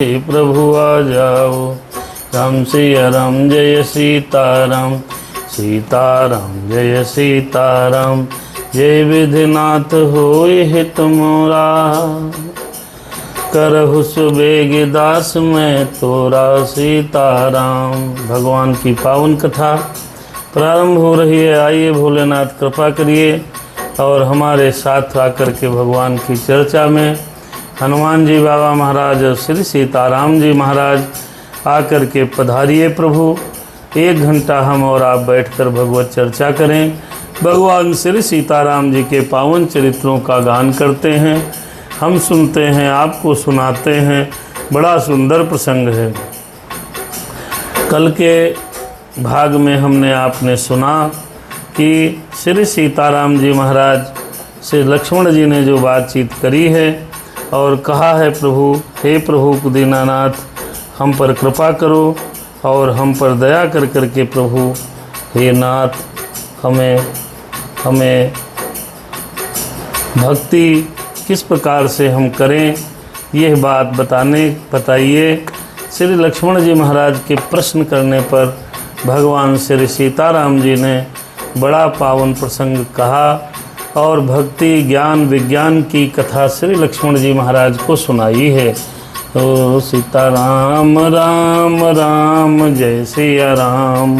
प्रभु आ जाओ। राम सिया राम जय सीताराम, सीताराम जय सीताराम। जय विधिनाथ होय हित मोरा, करहु सुबेग दास मैं तोरा। सीताराम। भगवान की पावन कथा प्रारंभ हो रही है। आइए भोलेनाथ कृपा करिए और हमारे साथ आकर के भगवान की चर्चा में हनुमान जी बाबा महाराज और श्री सीताराम जी महाराज आकर के पधारिए। प्रभु 1 घंटा हम और आप बैठकर भगवत चर्चा करें। भगवान श्री सीताराम जी के पावन चरित्रों का गान करते हैं, हम सुनते हैं, आपको सुनाते हैं। बड़ा सुंदर प्रसंग है। कल के भाग में हमने आपने सुना कि श्री सीताराम जी महाराज से लक्ष्मण जी ने जो बातचीत करी है और कहा है, प्रभु हे प्रभु दीनानाथ हम पर कृपा करो और हम पर दया कर करके प्रभु हे नाथ हमें भक्ति किस प्रकार से हम करें, यह बात बताइए। श्री लक्ष्मण जी महाराज के प्रश्न करने पर भगवान श्री सीताराम जी ने बड़ा पावन प्रसंग कहा और भक्ति ज्ञान विज्ञान की कथा श्री लक्ष्मण जी महाराज को सुनाई है। ओ सीताराम राम राम जय सिया राम।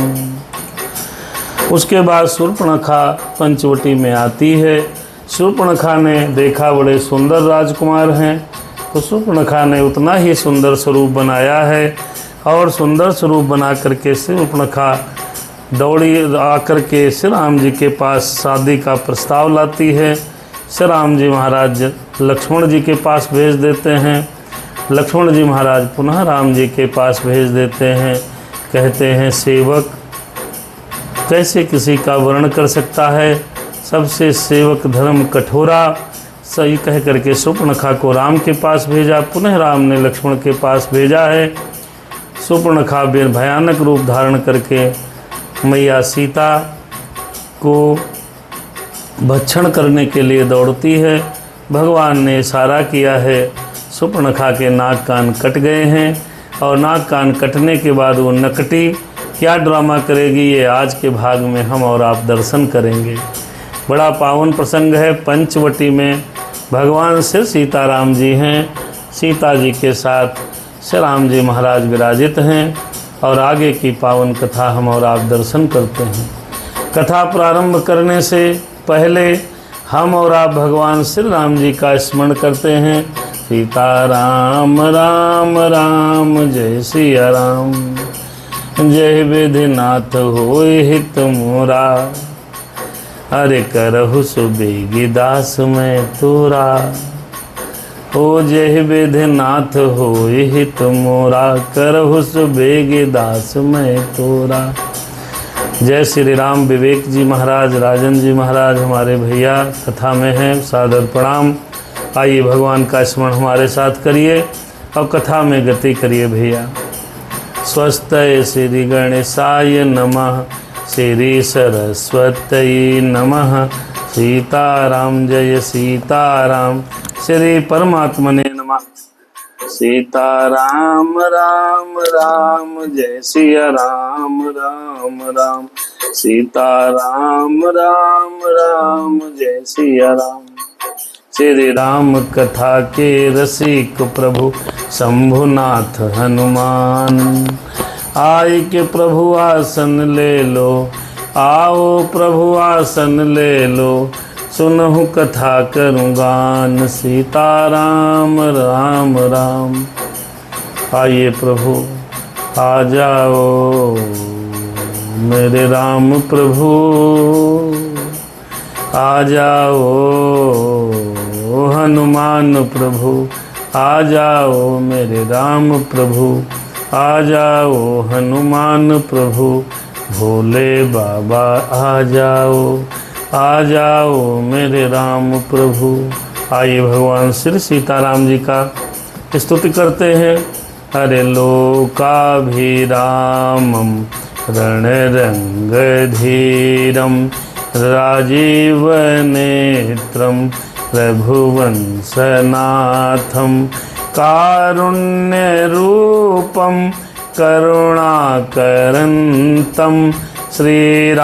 उसके बाद शूर्पणखा पंचवटी में आती है। शूर्पणखा ने देखा बड़े सुंदर राजकुमार हैं, तो शूर्पणखा ने उतना ही सुंदर स्वरूप बनाया है और सुंदर स्वरूप बना करके शूर्पणखा दौड़ी आकर के श्री राम जी के पास शादी का प्रस्ताव लाती है। श्री राम जी महाराज लक्ष्मण जी के पास भेज देते हैं। लक्ष्मण जी महाराज पुनः राम जी के पास भेज देते हैं। कहते हैं, सेवक कैसे किसी का वर्ण कर सकता है, सबसे सेवक धर्म कठोरा। सही कह करके शूर्पणखा को राम के पास भेजा, पुनः राम ने लक्ष्मण के पास भेजा है। शूर्पणखा भयानक रूप धारण करके मैया सीता को भक्षण करने के लिए दौड़ती है। भगवान ने इशारा किया है, शूर्पणखा के नाक कान कट गए हैं और नाक कान कटने के बाद वो नकटी क्या ड्रामा करेगी, ये आज के भाग में हम और आप दर्शन करेंगे। बड़ा पावन प्रसंग है। पंचवटी में भगवान श्री सीताराम जी हैं, सीता जी के साथ श्री राम जी महाराज विराजित हैं और आगे की पावन कथा हम और आप दर्शन करते हैं। कथा प्रारंभ करने से पहले हम और आप भगवान श्री राम जी का स्मरण करते हैं। सीताराम राम राम जय सिया राम, जय विधिनाथ होय हित मोरा। अरे करहु सुबेगी दास मैं तोरा, ओ जय विधिनाथ होय हित मोरा। करहु सुबेगी दास मैं तोरा। जय श्री राम। विवेक जी महाराज, राजन जी महाराज हमारे भैया कथा में हैं, सादर प्रणाम। आइए भगवान का स्मरण हमारे साथ करिए और कथा में गति करिए भैया। स्वस्ति श्री गणेशाय नमः, श्री सरस्वती नमः। सीताराम जय सीताराम, श्री परमात्मने नमः। सीताराम राम राम जय सिया राम राम राम। सीताराम राम राम जय सिया राम। श्री राम कथा के रसिक प्रभु शंभुनाथ हनुमान। आय के प्रभु आसन ले लो, आओ प्रभु आसन ले लो। सुनहु कथा करूँ गान, सीताराम राम राम। आइए प्रभु आ जाओ मेरे राम प्रभु, आ जाओ हनुमान प्रभु, आ जाओ मेरे राम प्रभु, आ जाओ हनुमान प्रभु। भोले बाबा आ जाओ, आ जाओ मेरे राम प्रभु। आइए भगवान श्री सीताराम जी का स्तुति करते हैं। अरे लोकाभिरामं रणरंगधीरं, राजीवनेत्रं रघुवंशनाथं, कारुण्य रूपम करुणाकरन्तं श्रीरामचन्द्रं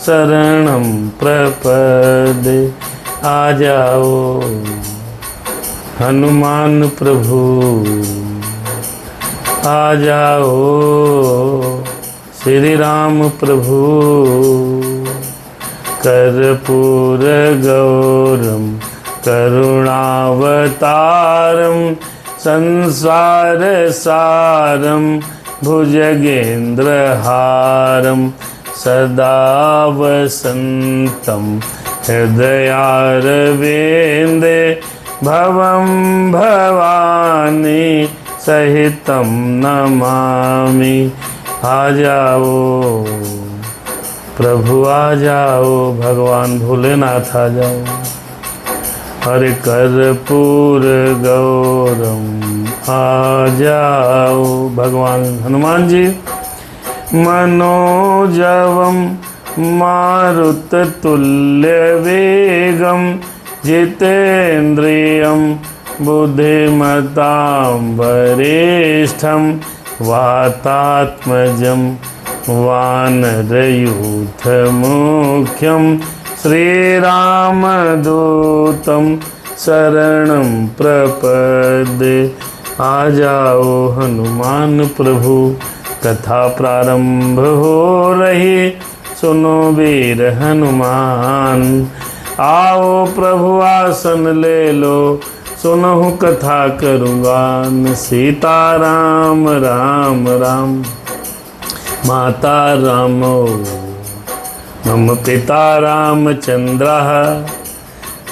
शरणं प्रपद्ये। आ जाओ हनुमान प्रभु, आ जाओ श्री राम प्रभु। कर्पूर गौरम करुणावतारम संसार सारम भुजगेन्द्रहारम सदा वसन्तं हृदयारविन्दे भवं भवानी सहितं नमामि। आ जाओ प्रभु, आ जाओ भगवान भोलेनाथ, आ जाओ। हरे कर्पूर गौरम, आ जाओ भगवान हनुमान जी। मनोजवम मारुततुल्यवेगम जितेन्द्रियं बुद्धिमतां वरिष्ठं वातात्मजं वानरयूथमुख्यं श्रीरामदूतं शरणं प्रपद्ये। आ जाओ हनुमान प्रभु, कथा प्रारंभ हो रही, सुनो वीर हनुमान। आओ प्रभु आसन ले लो, सुनहु कथा करूँगा। सीता राम राम राम, माता रामो मम पिता रामचन्द्रः,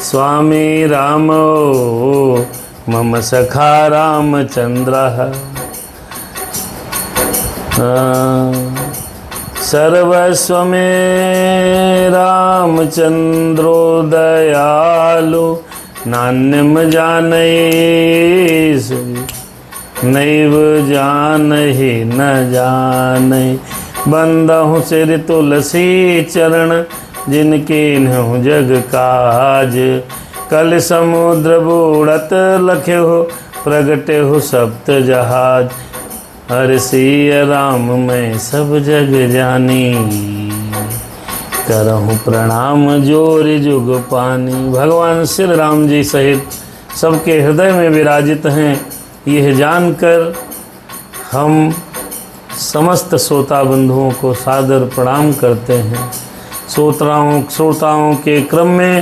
स्वामी रामो मम सखा रामचन्द्रः। सर्वस्व में रामचन्द्रो दयालु, नान्यम जानहि नैव जानहि न जानहि। बंदहु सिर तुलसी चरण, जिनके नहु जग काज। कल समुद्र बूढ़त लख्यो, प्रगटे हो सप्त जहाज। हरसिय राम मैं सब जग जानी, करहूँ प्रणाम जोर जुग पानी। भगवान श्री राम जी सहित सबके हृदय में विराजित हैं, यह जानकर हम समस्त श्रोता बंधुओं को सादर प्रणाम करते हैं। श्रोताओं के क्रम में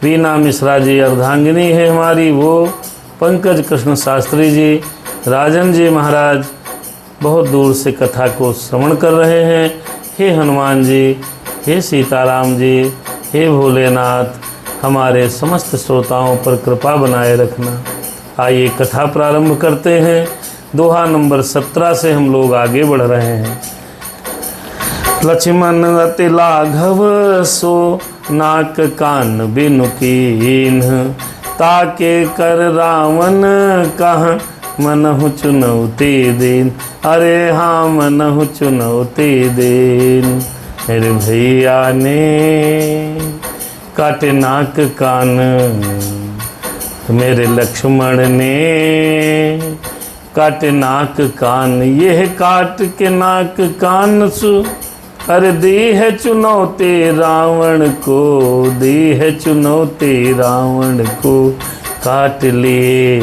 वीना मिश्रा जी अर्धांगिनी है हमारी, वो पंकज कृष्ण शास्त्री जी, राजन जी महाराज बहुत दूर से कथा को श्रवण कर रहे हैं। हे हनुमान जी, हे सीताराम जी, हे भोलेनाथ, हमारे समस्त श्रोताओं पर कृपा बनाए रखना। आइए कथा प्रारंभ करते हैं। दोहा नंबर 17 से हम लोग आगे बढ़ रहे हैं। लक्ष्मण अति लाघव सो, नाक कान बिनु कीन्ह। ताके कर रावण कहाँ, मनहु चुनौती दीन। अरे हाँ मनहु चुनौती दीन। मेरे भैया ने काटे नाक कान, मेरे लक्ष्मण ने काटे नाक कान। यह काट के नाक कान सु, अरे दी है चुनौती रावण को, दी है चुनौती रावण को। काट लिए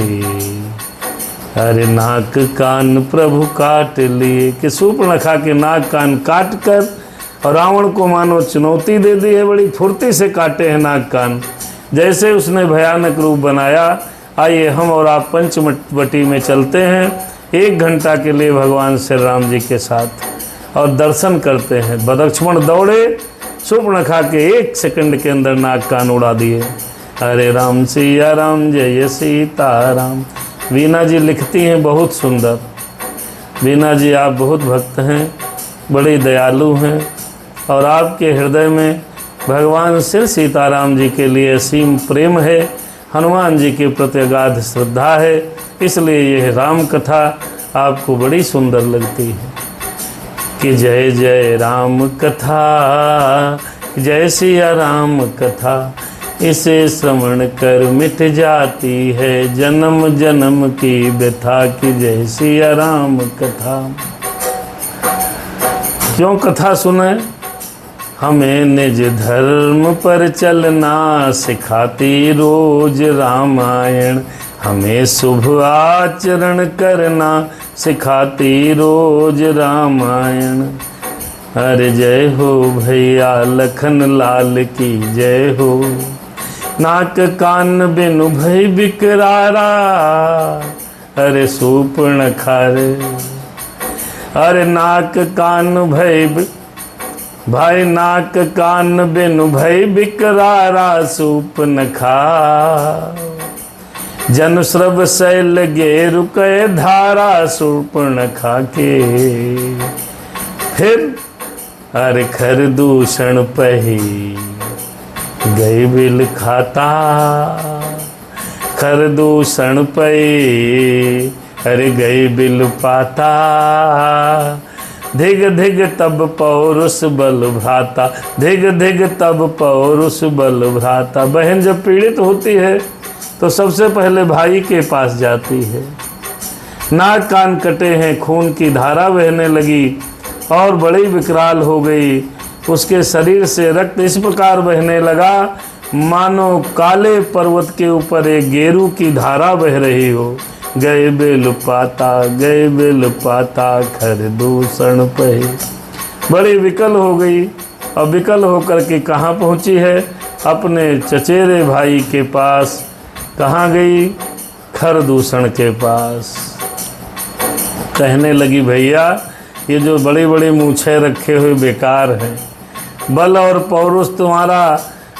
अरे नाक कान प्रभु काट लिए, कि सूर्पणखा के नाक कान काट कर और रावण को मानो चुनौती दे दी है। बड़ी फुर्ती से काटे हैं नाक कान, जैसे उसने भयानक रूप बनाया। आइए हम और आप पंचवटी में चलते हैं 1 घंटा के लिए भगवान श्री राम जी के साथ और दर्शन करते हैं। लक्ष्मण दौड़े, सूर्पणखा के 1 सेकंड के अंदर नाक कान उड़ा दिए। हरे राम सिया राम जय सीता राम। वीना जी लिखती हैं बहुत सुंदर। वीना जी आप बहुत भक्त हैं, बड़े दयालु हैं और आपके हृदय में भगवान श्री सीताराम जी के लिए असीम प्रेम है, हनुमान जी के प्रति अगाध श्रद्धा है, इसलिए यह राम कथा आपको बड़ी सुंदर लगती है। कि जय जय राम कथा, जय सिया राम कथा, इसे श्रवण कर मिट जाती है जन्म जन्म की व्यथा की जैसी आराम कथा। क्यों कथा सुने? हमें निज धर्म पर चलना सिखाती रोज रामायण, हमें शुभ आचरण करना सिखाती रोज रामायण। अरे जय हो भैया लखन लाल की जय हो, नाक कान बिनु भय बिकरारा, अरे सूर्पणखा रे। अरे नाक कान भाई नाक कान बिनु भय बिकरारा, सूर्पणखा जन श्रव शैल गे रुके धारा, सूर्पणखा के। फिर अरे खर दूषण पही गई बिल खाता, खर दूषण पही अरे गई बिल पाता, धिग धिग तब पौरुष बल भ्राता, धिग धिग तब पौरुष बल भ्राता। बहन जब पीड़ित होती है तो सबसे पहले भाई के पास जाती है। नाक कान कटे हैं, खून की धारा बहने लगी और बड़ी विकराल हो गई। उसके शरीर से रक्त इस प्रकार बहने लगा मानो काले पर्वत के ऊपर एक गेरू की धारा बह रही हो। गए बेल पाता खर दूषण पही। बड़ी विकल हो गई और विकल होकर के कहाँ पहुँची है? अपने चचेरे भाई के पास। कहाँ गई? खर दूषण के पास। कहने लगी भैया ये जो बड़ी बड़ी मूछें रखे हुए बेकार हैं, बल और पौरुष तुम्हारा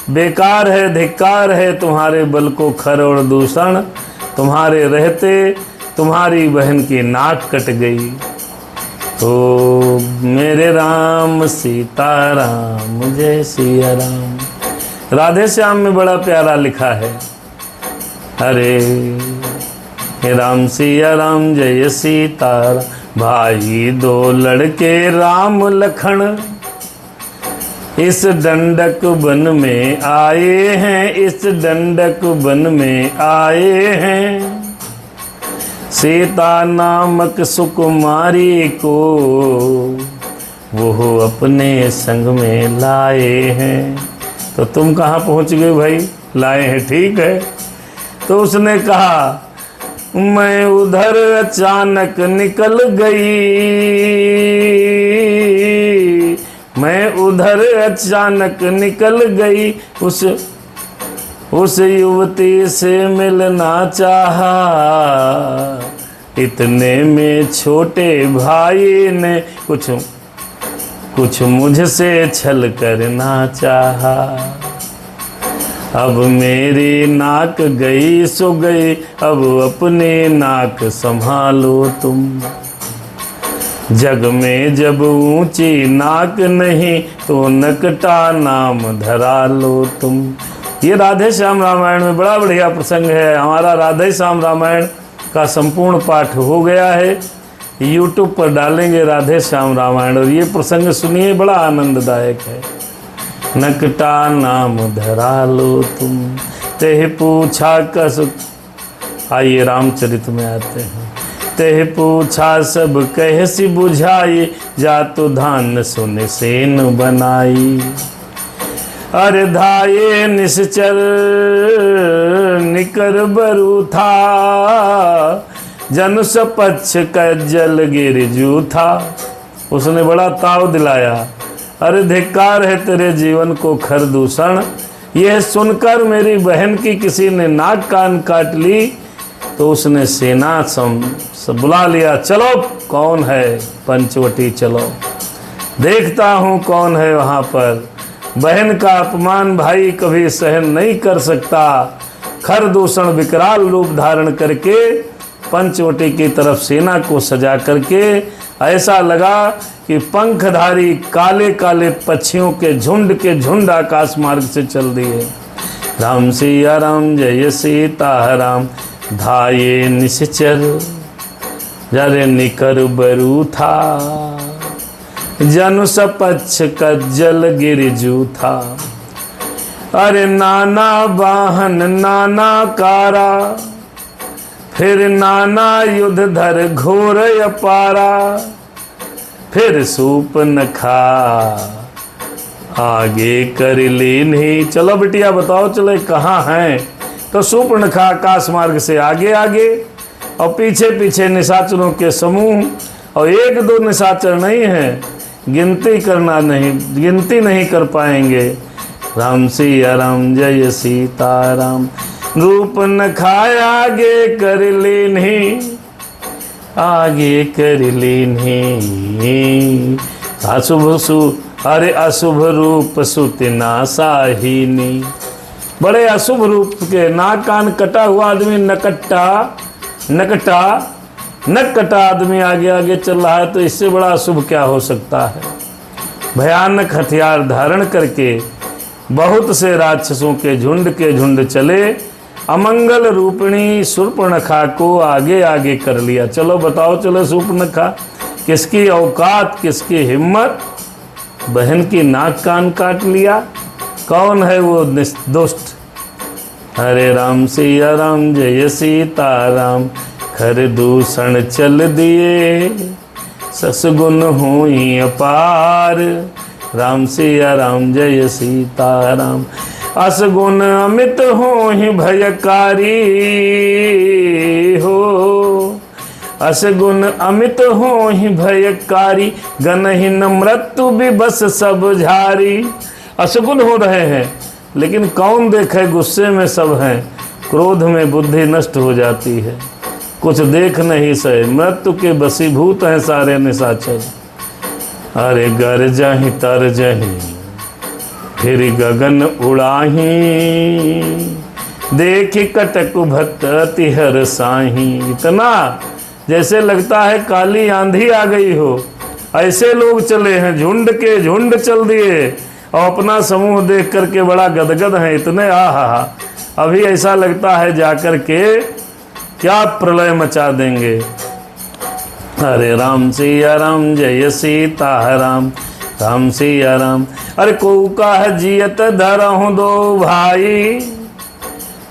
बेकार है, धिक्कार है तुम्हारे बल को। खर और दूषण तुम्हारे रहते तुम्हारी बहन की नाक कट गई। तो मेरे राम सीता राम जय सिया राम। राधे श्याम में बड़ा प्यारा लिखा है, अरे राम सिया राम जय सीता राम, भाई दो लड़के राम लखन इस दंडक वन में आए हैं, इस दंडक वन में आए हैं। सीता नामक सुकुमारी को वो अपने संग में लाए हैं। तो तुम कहाँ पहुँच गए भाई? लाए हैं, ठीक है। तो उसने कहा मैं उधर अचानक निकल गई, मैं उधर अचानक निकल गई, उस युवती से मिलना चाहा, इतने में छोटे भाई ने कुछ मुझसे छल करना चाहा। अब मेरी नाक गई सो गई, अब अपनी नाक संभालो तुम। जग में जब ऊंची नाक नहीं तो नकटा नाम धरा लो तुम। ये राधे श्याम रामायण में बड़ा बढ़िया प्रसंग है। हमारा राधे श्याम रामायण का संपूर्ण पाठ हो गया है, YouTube पर डालेंगे राधे श्याम रामायण, और ये प्रसंग सुनिए, बड़ा आनंददायक है। नकटा नाम धरा लो तुम, तेह पूछा कस। आइए रामचरित में आते हैं। तेह पूछा सब कहसी बुझाई, जा तो धान सुन सेन बनाई। अरे धाये निश्चर निकर बरू था, जन सपक्ष का जल गिरजू था। उसने बड़ा ताव दिलाया, अरे धिक्कार है तेरे जीवन को खर दूषण। यह सुनकर मेरी बहन की किसी ने नाक कान काट ली तो उसने सेना सब बुला लिया। चलो कौन है पंचवटी, चलो देखता हूँ कौन है वहाँ पर। बहन का अपमान भाई कभी सहन नहीं कर सकता। खर दूषण विकराल रूप धारण करके पंचवटी की तरफ सेना को सजा करके ऐसा लगा कि पंखधारी काले काले पक्षियों के झुंड आकाश मार्ग से चल दिए। राम सिया राम जय सीता राम, धाये निश्चर जरे निकर बरू था, जनु सपक्ष का जल गिरजू था। अरे नाना वाहन नाना कारा, फिर नाना युद्ध धर घोर अपारा, फिर सूर्पनखा आगे कर लीन्ही। चलो बिटिया बताओ चले कहाँ हैं? तो सूर्पनखा आकाश मार्ग से आगे आगे और पीछे पीछे निशाचरों के समूह, और एक दो निशाचर नहीं है, गिनती नहीं कर पाएंगे। राम सिया राम जय सीताराम, रूप नखा आगे कर लीन्ही, आगे कर लीन्ही। अरे अशुभ रूप सुतना साहिनी, बड़े अशुभ रूप के नाक कान कटा हुआ आदमी, नक कटा आदमी आगे आगे चल रहा है, तो इससे बड़ा अशुभ क्या हो सकता है। भयानक हथियार धारण करके बहुत से राक्षसों के झुंड चले, अमंगल रूपिणी शूर्पणखा को आगे आगे कर लिया। चलो बताओ चलो शूर्पणखा, किसकी औकात, किसकी हिम्मत, बहन की नाक कान काट लिया। कौन है वो दुष्ट? हरे राम सिया राम जय सीताराम, खर दूषण चल दिए, ससगुन हुई अपार। राम सिया राम जय सीताराम, असगुन अमित हो ही भयकारी हो, असगुन अमित हो ही भयकारी, गनहीन मृत्यु भी बस सब झारी। असगुन हो रहे हैं, लेकिन कौन देखे, गुस्से में सब हैं, क्रोध में बुद्धि नष्ट हो जाती है, कुछ देख नहीं सहे, मृत्यु के बसीभूत हैं सारे निशाचर। अरे गर जहीं तर जहीं फिर गगन उड़ाही, देखी कटक भक्त तिहर साही। इतना जैसे लगता है काली आंधी आ गई हो, ऐसे लोग चले हैं, झुंड के झुंड चल दिए, और अपना समूह देख करके बड़ा गदगद है। इतने आहा, अभी ऐसा लगता है जाकर के क्या प्रलय मचा देंगे। हरे राम सिया राम जय सीताराम, राम सिया राम। अरे को कह जियत धरहूँ दो भाई,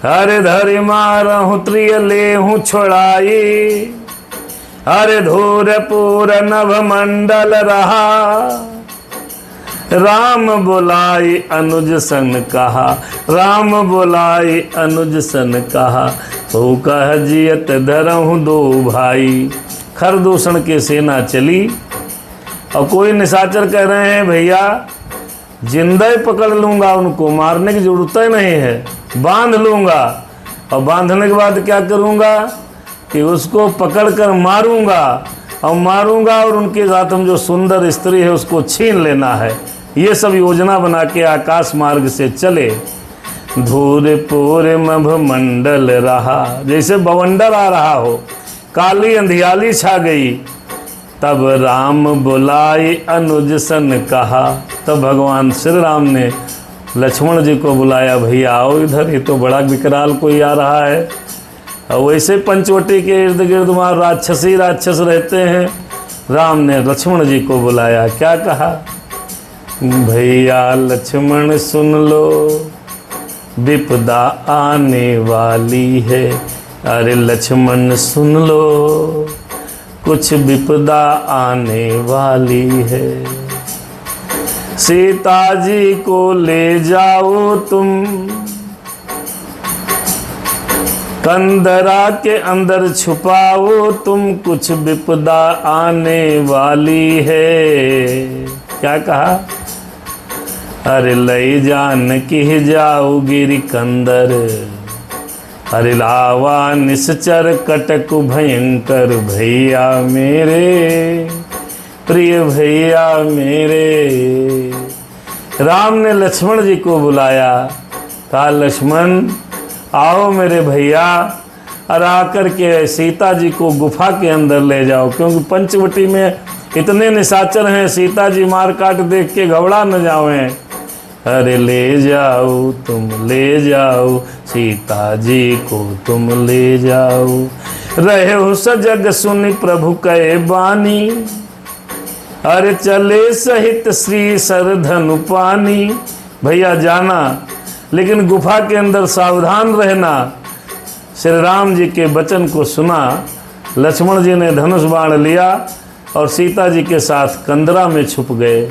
हरे धरि मारहूँ त्रिय लेहूँ छोड़ाई। हरे धूर पूर नभ मंडल रहा, राम बुलाई अनुज सन कहा, राम बुलाई अनुज सन कहा। तो कह जियत धरहूँ दो भाई। खरदूषण की सेना चली, और कोई निशाचर कह रहे हैं भैया जिंदा ही पकड़ लूंगा, उनको मारने की जरूरत ही नहीं है, बांध लूंगा, और बांधने के बाद क्या करूंगा कि उसको पकड़कर मारूंगा और उनके साथ हम जो सुंदर स्त्री है उसको छीन लेना है। ये सब योजना बना के आकाश मार्ग से चले। धूर पूर मभ मंडल रहा, जैसे बवंडर आ रहा हो, काली अंधियाली छा गई। तब राम बुलाई अनुज सन कहा, तब भगवान श्री राम ने लक्ष्मण जी को बुलाया, भैया आओ इधर, ये तो बड़ा विकराल कोई आ रहा है। और वैसे पंचवटी के इर्द गिर्द वहाँ राक्षस रहते हैं। राम ने लक्ष्मण जी को बुलाया, क्या कहा, भैया लक्ष्मण सुन लो, विपदा आने वाली है। अरे लक्ष्मण सुन लो, कुछ विपदा आने वाली है। सीता जी को ले जाओ तुम, कंदरा के अंदर छुपाओ तुम, कुछ विपदा आने वाली है। क्या कहा, अरे लई जान की जाओ गिरी कंदर, अरे लावा निश्चर कटक भयंकर। भैया मेरे, प्रिय भैया मेरे। राम ने लक्ष्मण जी को बुलाया, कहा लक्ष्मण आओ मेरे भैया, और आकर के सीता जी को गुफा के अंदर ले जाओ, क्योंकि पंचवटी में इतने निशाचर हैं, सीता जी मार काट देख के घबरा न जाओ। अरे ले जाओ तुम, ले जाओ सीता जी को तुम ले जाओ। रहे हो सजग सुनि प्रभु कहे बानी, अरे चले सहित श्री सरधनु पानी। भैया जाना, लेकिन गुफा के अंदर सावधान रहना। श्री राम जी के वचन को सुना। लक्ष्मण जी ने धनुष बाण लिया और सीता जी के साथ कंदरा में छुप गए।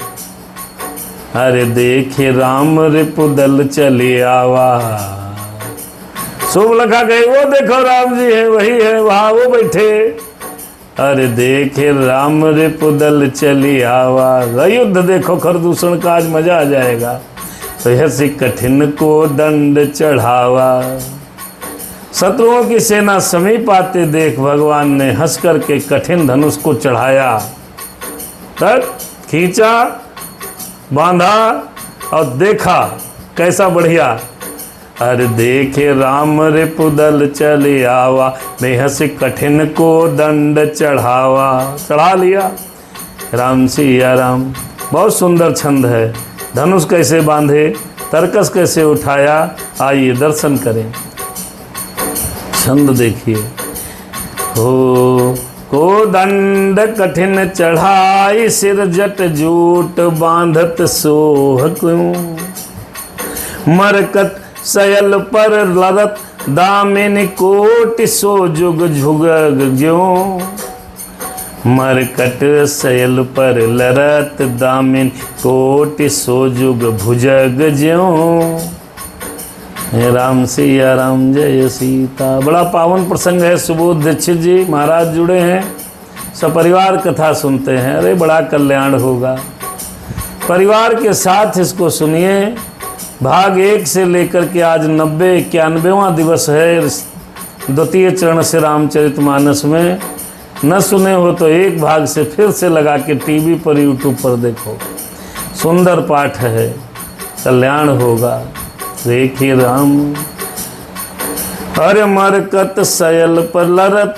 अरे देखे राम रिपुदल चले आवा, शुभ लखा गए, वो देखो राम जी है, वही है, वहां वो बैठे। अरे देखे राम रिपुदल चली आवा, युद्ध देखो खरदूषण का, आज मजा आ जाएगा। तो ऐसी कठिन को दंड चढ़ावा। शत्रुओं की सेना समीप आते देख भगवान ने हंस करके कठिन धनुष को चढ़ाया, तक खींचा, बांधा और देखा कैसा बढ़िया। अरे देखे राम रिपुदल चले आवा, मैं हंस कठिन को दंड चढ़ावा। चढ़ा लिया। राम सिया राम। बहुत सुंदर छंद है। धनुष कैसे बांधे, तरकस कैसे उठाया, आइए दर्शन करें। छंद देखिए। हो को दंड कठिन चढ़ाई, सिर जट जूट बांधत सोह क्यों। मरकत सयल पर लरत दामिन कोटि सो जुग झुगग ज्यों। मरकट सयल पर लरत दामिन कोटि सो जुग भुजग ज्यों। राम सिया राम जय सीता। बड़ा पावन प्रसंग है। सुबोध दीक्षित जी महाराज जुड़े हैं, सपरिवार कथा सुनते हैं। अरे बड़ा कल्याण होगा। परिवार के साथ इसको सुनिए। भाग 1 से लेकर के आज 90-91वां दिवस है द्वितीय चरण से रामचरितमानस में। न सुने हो तो एक भाग से फिर से लगा के टीवी पर, यूट्यूब पर देखो। सुंदर पाठ है, कल्याण होगा। देखिए राम। अरे मरकत सयल पर लरत,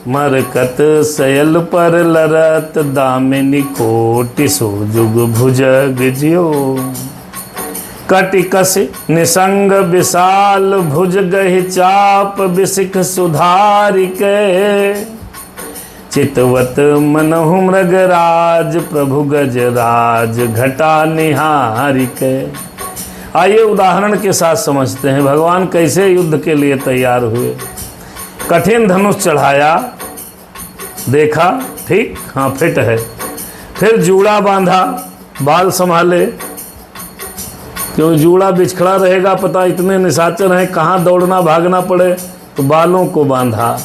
मरकत सयल पर लरत दामिनी कोटि सो जुग भुजग ज्यों। कटिकस निसंग विशाल भुज गहि चाप बिसिख सुधारिके। चितवत मनहु मृगराज प्रभु गजराज घटा निहारिके। आइए उदाहरण के साथ समझते हैं भगवान कैसे युद्ध के लिए तैयार हुए। कठिन धनुष चढ़ाया, देखा ठीक, हाँ फिट है। फिर जूड़ा बांधा, बाल संभाले, क्यों जूड़ा बिछड़ा रहेगा, पता इतने निशाचर हैं, कहाँ दौड़ना भागना पड़े, तो बालों को बांधा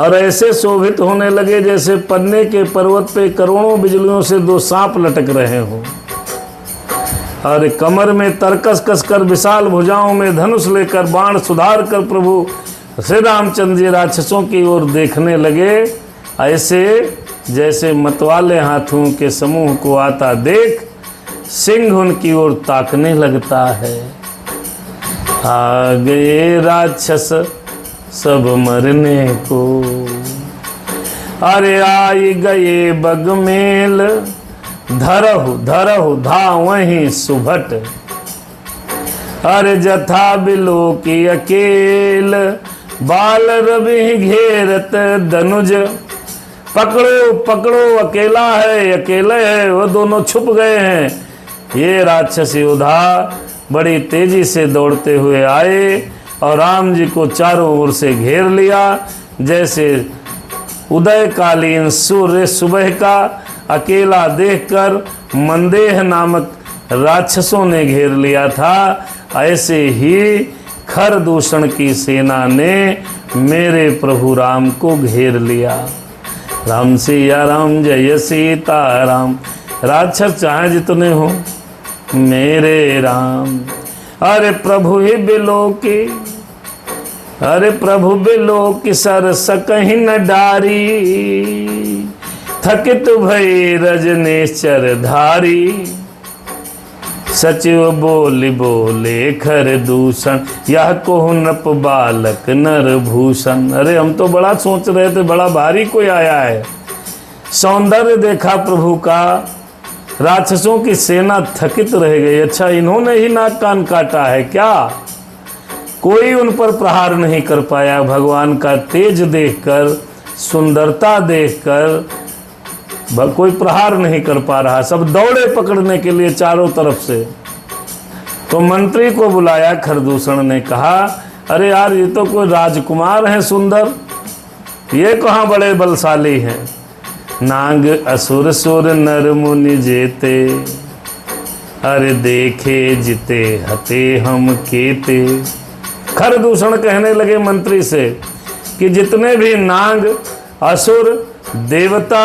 और ऐसे शोभित होने लगे जैसे पन्ने के पर्वत पे करोड़ों बिजलियों से 2 सांप लटक रहे हों। और कमर में तरकस कसकर विशाल भुजाओं में धनुष लेकर बाण सुधार कर प्रभु श्री रामचंद्र जी राक्षसों की ओर देखने लगे, ऐसे जैसे मतवाले हाथों के समूह को आता देख सिंह उनकी ओर ताकने लगता है। आ गए राक्षस सब मरने को, अरे आई गए बगमेल, धरहु धरहु धावहीं सुभट। अरे जथा बिलो की अकेल, बाल रवि घेरत धनुज। पकड़ो पकड़ो, अकेला है, अकेले है, वो दोनों छुप गए हैं। ये राक्षस योद्धा बड़ी तेजी से दौड़ते हुए आए और राम जी को चारों ओर से घेर लिया। जैसे उदयकालीन सूर्य सुबह का अकेला देखकर मंदेह नामक राक्षसों ने घेर लिया था, ऐसे ही खरदूषण की सेना ने मेरे प्रभु राम को घेर लिया। राम सिया राम जय सीता राम। राक्षस चाहे जितने हो मेरे राम। अरे प्रभु ही बिलो की, अरे प्रभु बिलो की सर सकहीं न डारी। थकित भई रजनेश्वर धारी। सचिव बोली बोले खर दूषण, यह कोह नप बालक नर भूषण। अरे हम तो बड़ा सोच रहे थे बड़ा भारी कोई आया है। सौंदर्य देखा प्रभु का, राक्षसों की सेना थकित रह गई। अच्छा इन्होंने ही नाक कान काटा है क्या? कोई उन पर प्रहार नहीं कर पाया। भगवान का तेज देखकर, सुंदरता देखकर कोई प्रहार नहीं कर पा रहा। सब दौड़े पकड़ने के लिए चारों तरफ से। तो मंत्री को बुलाया खरदूषण ने कहा, अरे यार ये तो कोई राजकुमार हैं सुंदर, ये कहाँ बड़े बलशाली हैं। नाग असुर सुर नर मुनि जेते, अरे देखे जिते हते हम केते। खरदूषण कहने लगे मंत्री से कि जितने भी नाग असुर देवता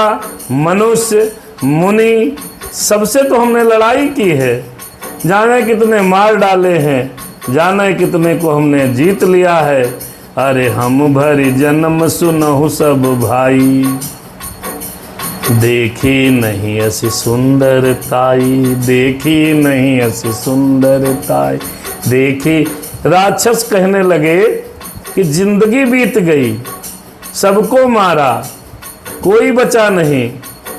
मनुष्य मुनि सबसे तो हमने लड़ाई की है, जाने कितने मार डाले हैं, जाने कितने को हमने जीत लिया है। अरे हम भरी जन्म सुनहु सब भाई, देखी नहीं ऐसी सुंदरताई, देखी नहीं ऐसी सुंदरताई देखी। राक्षस कहने लगे कि जिंदगी बीत गई, सबको मारा, कोई बचा नहीं,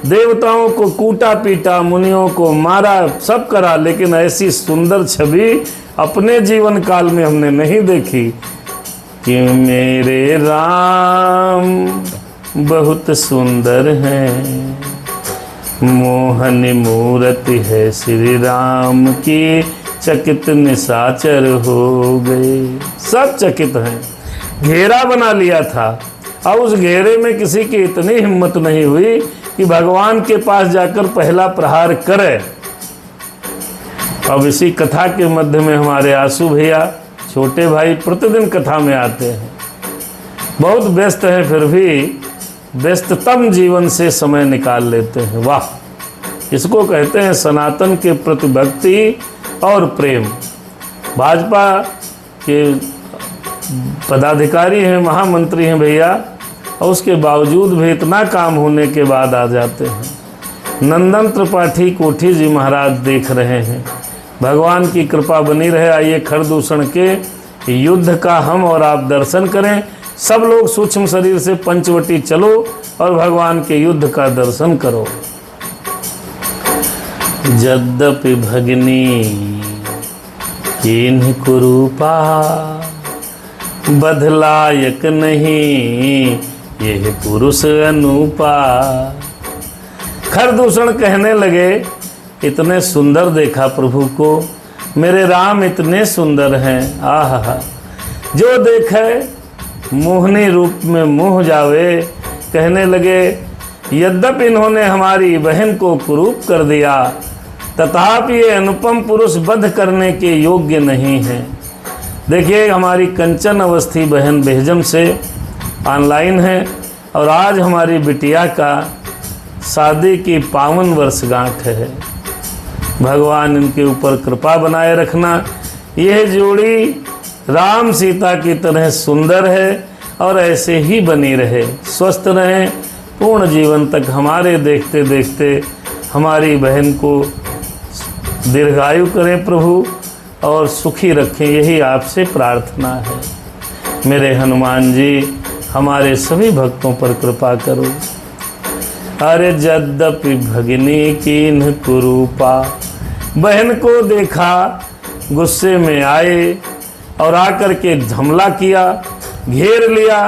देवताओं को कूटा पीटा, मुनियों को मारा, सब करा, लेकिन ऐसी सुंदर छवि अपने जीवन काल में हमने नहीं देखी कि मेरे राम बहुत सुंदर हैं, मोहन मूर्ति है श्री राम की, चकित निशाचर हो गए। सब चकित हैं। घेरा बना लिया था, अब उस घेरे में किसी की इतनी हिम्मत नहीं हुई कि भगवान के पास जाकर पहला प्रहार करे। अब इसी कथा के मध्य में हमारे आंसू भैया छोटे भाई प्रतिदिन कथा में आते हैं, बहुत व्यस्त हैं, फिर भी व्यस्ततम जीवन से समय निकाल लेते हैं। वाह, इसको कहते हैं सनातन के प्रति भक्ति और प्रेम। भाजपा के पदाधिकारी हैं, महामंत्री हैं भैया, और उसके बावजूद भी इतना काम होने के बाद आ जाते हैं। नंदन त्रिपाठी कोठी जी महाराज देख रहे हैं, भगवान की कृपा बनी रहे। आइए खरदूषण के युद्ध का हम और आप दर्शन करें। सब लोग सूक्ष्म शरीर से पंचवटी चलो और भगवान के युद्ध का दर्शन करो। यद्यपि भगिनी किन्ह कुरूपा, बदलायक नहीं यह पुरुष अनूपा। खरदूषण कहने लगे, इतने सुंदर देखा प्रभु को, मेरे राम इतने सुंदर हैं, आहा, जो देखे मोहनी रूप में मोह जावे। कहने लगे, यद्यपि इन्होंने हमारी बहन को कुरूप कर दिया, तथापि ये अनुपम पुरुष वध करने के योग्य नहीं है। देखिए, हमारी कंचन अवस्थी बहन बेहजम से ऑनलाइन है, और आज हमारी बिटिया का शादी की 52 वर्षगांठ है। भगवान इनके ऊपर कृपा बनाए रखना। यह जोड़ी राम सीता की तरह सुंदर है और ऐसे ही बनी रहे, स्वस्थ रहें, पूर्ण जीवन तक हमारे देखते देखते हमारी बहन को दीर्घायु करें प्रभु और सुखी रखें, यही आपसे प्रार्थना है। मेरे हनुमान जी, हमारे सभी भक्तों पर कृपा करो। अरे यद्यपि भगिनी किन्ह कुरूपा, बहन को देखा, गुस्से में आए और आकर के हमला किया, घेर लिया।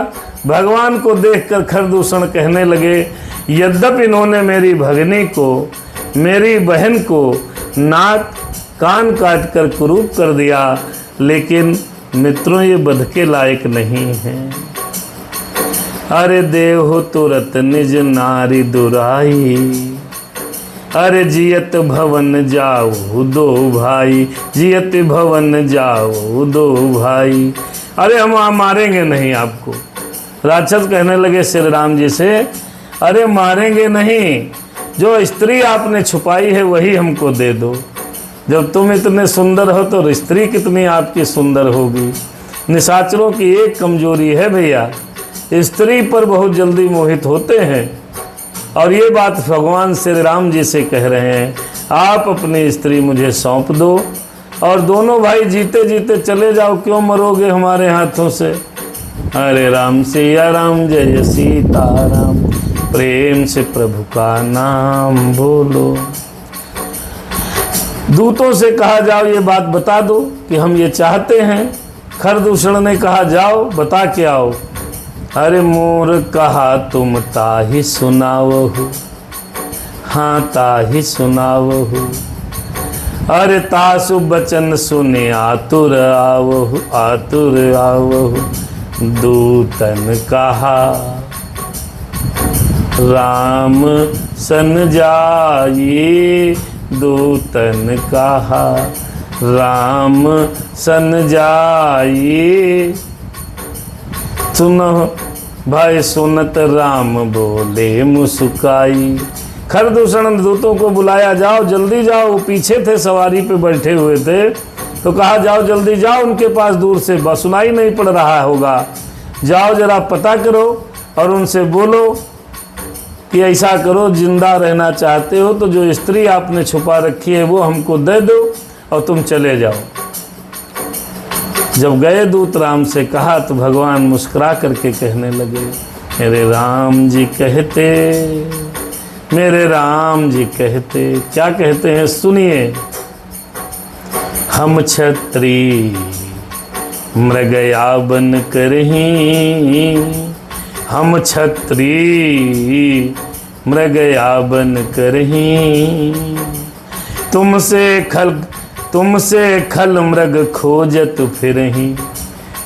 भगवान को देखकर खरदूषण कहने लगे, यद्यपि इन्होंने मेरी भगिनी को, मेरी बहन को नाक कान काट कर कुरूप कर दिया, लेकिन मित्रों ये बध के लायक नहीं हैं। अरे देहो तुरत निज नारी दुराई, अरे जियत भवन जाओ दो भाई, जियत भवन जाओ दो भाई। अरे हम मारेंगे नहीं आपको। राक्षस कहने लगे श्री राम जी से, अरे मारेंगे नहीं, जो स्त्री आपने छुपाई है वही हमको दे दो। जब तुम इतने सुंदर हो तो स्त्री कितनी आपकी सुंदर होगी। निशाचरों की एक कमजोरी है भैया, स्त्री पर बहुत जल्दी मोहित होते हैं, और ये बात भगवान श्री राम जी से कह रहे हैं, आप अपनी स्त्री मुझे सौंप दो और दोनों भाई जीते जीते चले जाओ, क्यों मरोगे हमारे हाथों से। अरे राम सिया राम, जय सीता राम, प्रेम से प्रभु का नाम बोलो। दूतों से कहा, जाओ ये बात बता दो कि हम ये चाहते हैं। खरदूषण ने कहा, जाओ बता के आओ। अरे मोर कहा तुम ताहि सुनावहु, हाँ ताहि सुनावहु। अरे तासु बचन सुने आतुर आवहु दूतन कहा, राम सन जाइए दूतन कहा, राम सन जाइए। सुनो भाई सुनत राम बोले मुस्काई। खरदूषण दूतों को बुलाया, जाओ जल्दी जाओ, वो पीछे थे सवारी पे बैठे हुए थे, तो कहा जाओ जल्दी जाओ उनके पास, दूर से सुनाई नहीं पड़ रहा होगा, जाओ जरा पता करो और उनसे बोलो कि ऐसा करो, जिंदा रहना चाहते हो तो जो स्त्री आपने छुपा रखी है वो हमको दे दो और तुम चले जाओ। जब गए दूत राम से कहा तो भगवान मुस्कुरा करके कहने लगे, मेरे राम जी कहते, मेरे राम जी कहते, क्या कहते हैं सुनिए। हम छत्री मृगया बन करही, हम छत्री मृगया बन करही, तुमसे खल मृग खोजत फिरही।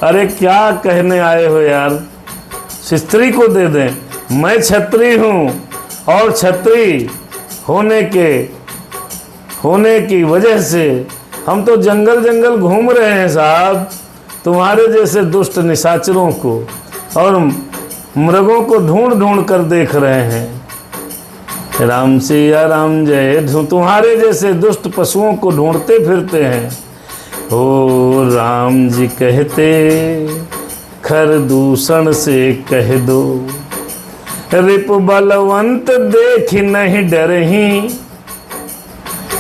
अरे क्या कहने आए हो यार, स्त्री को दे दें। मैं छत्री हूँ और छत्री होने की वजह से हम तो जंगल जंगल घूम रहे हैं साहब, तुम्हारे जैसे दुष्ट निशाचरों को और मृगों को ढूंढ ढूंढ कर देख रहे हैं। राम सिया राम जय, तुम्हारे जैसे दुष्ट पशुओं को ढूंढते फिरते हैं। ओ राम जी कहते, खरदूषण से कह दो, रिप बलवंत देख नहीं डरही,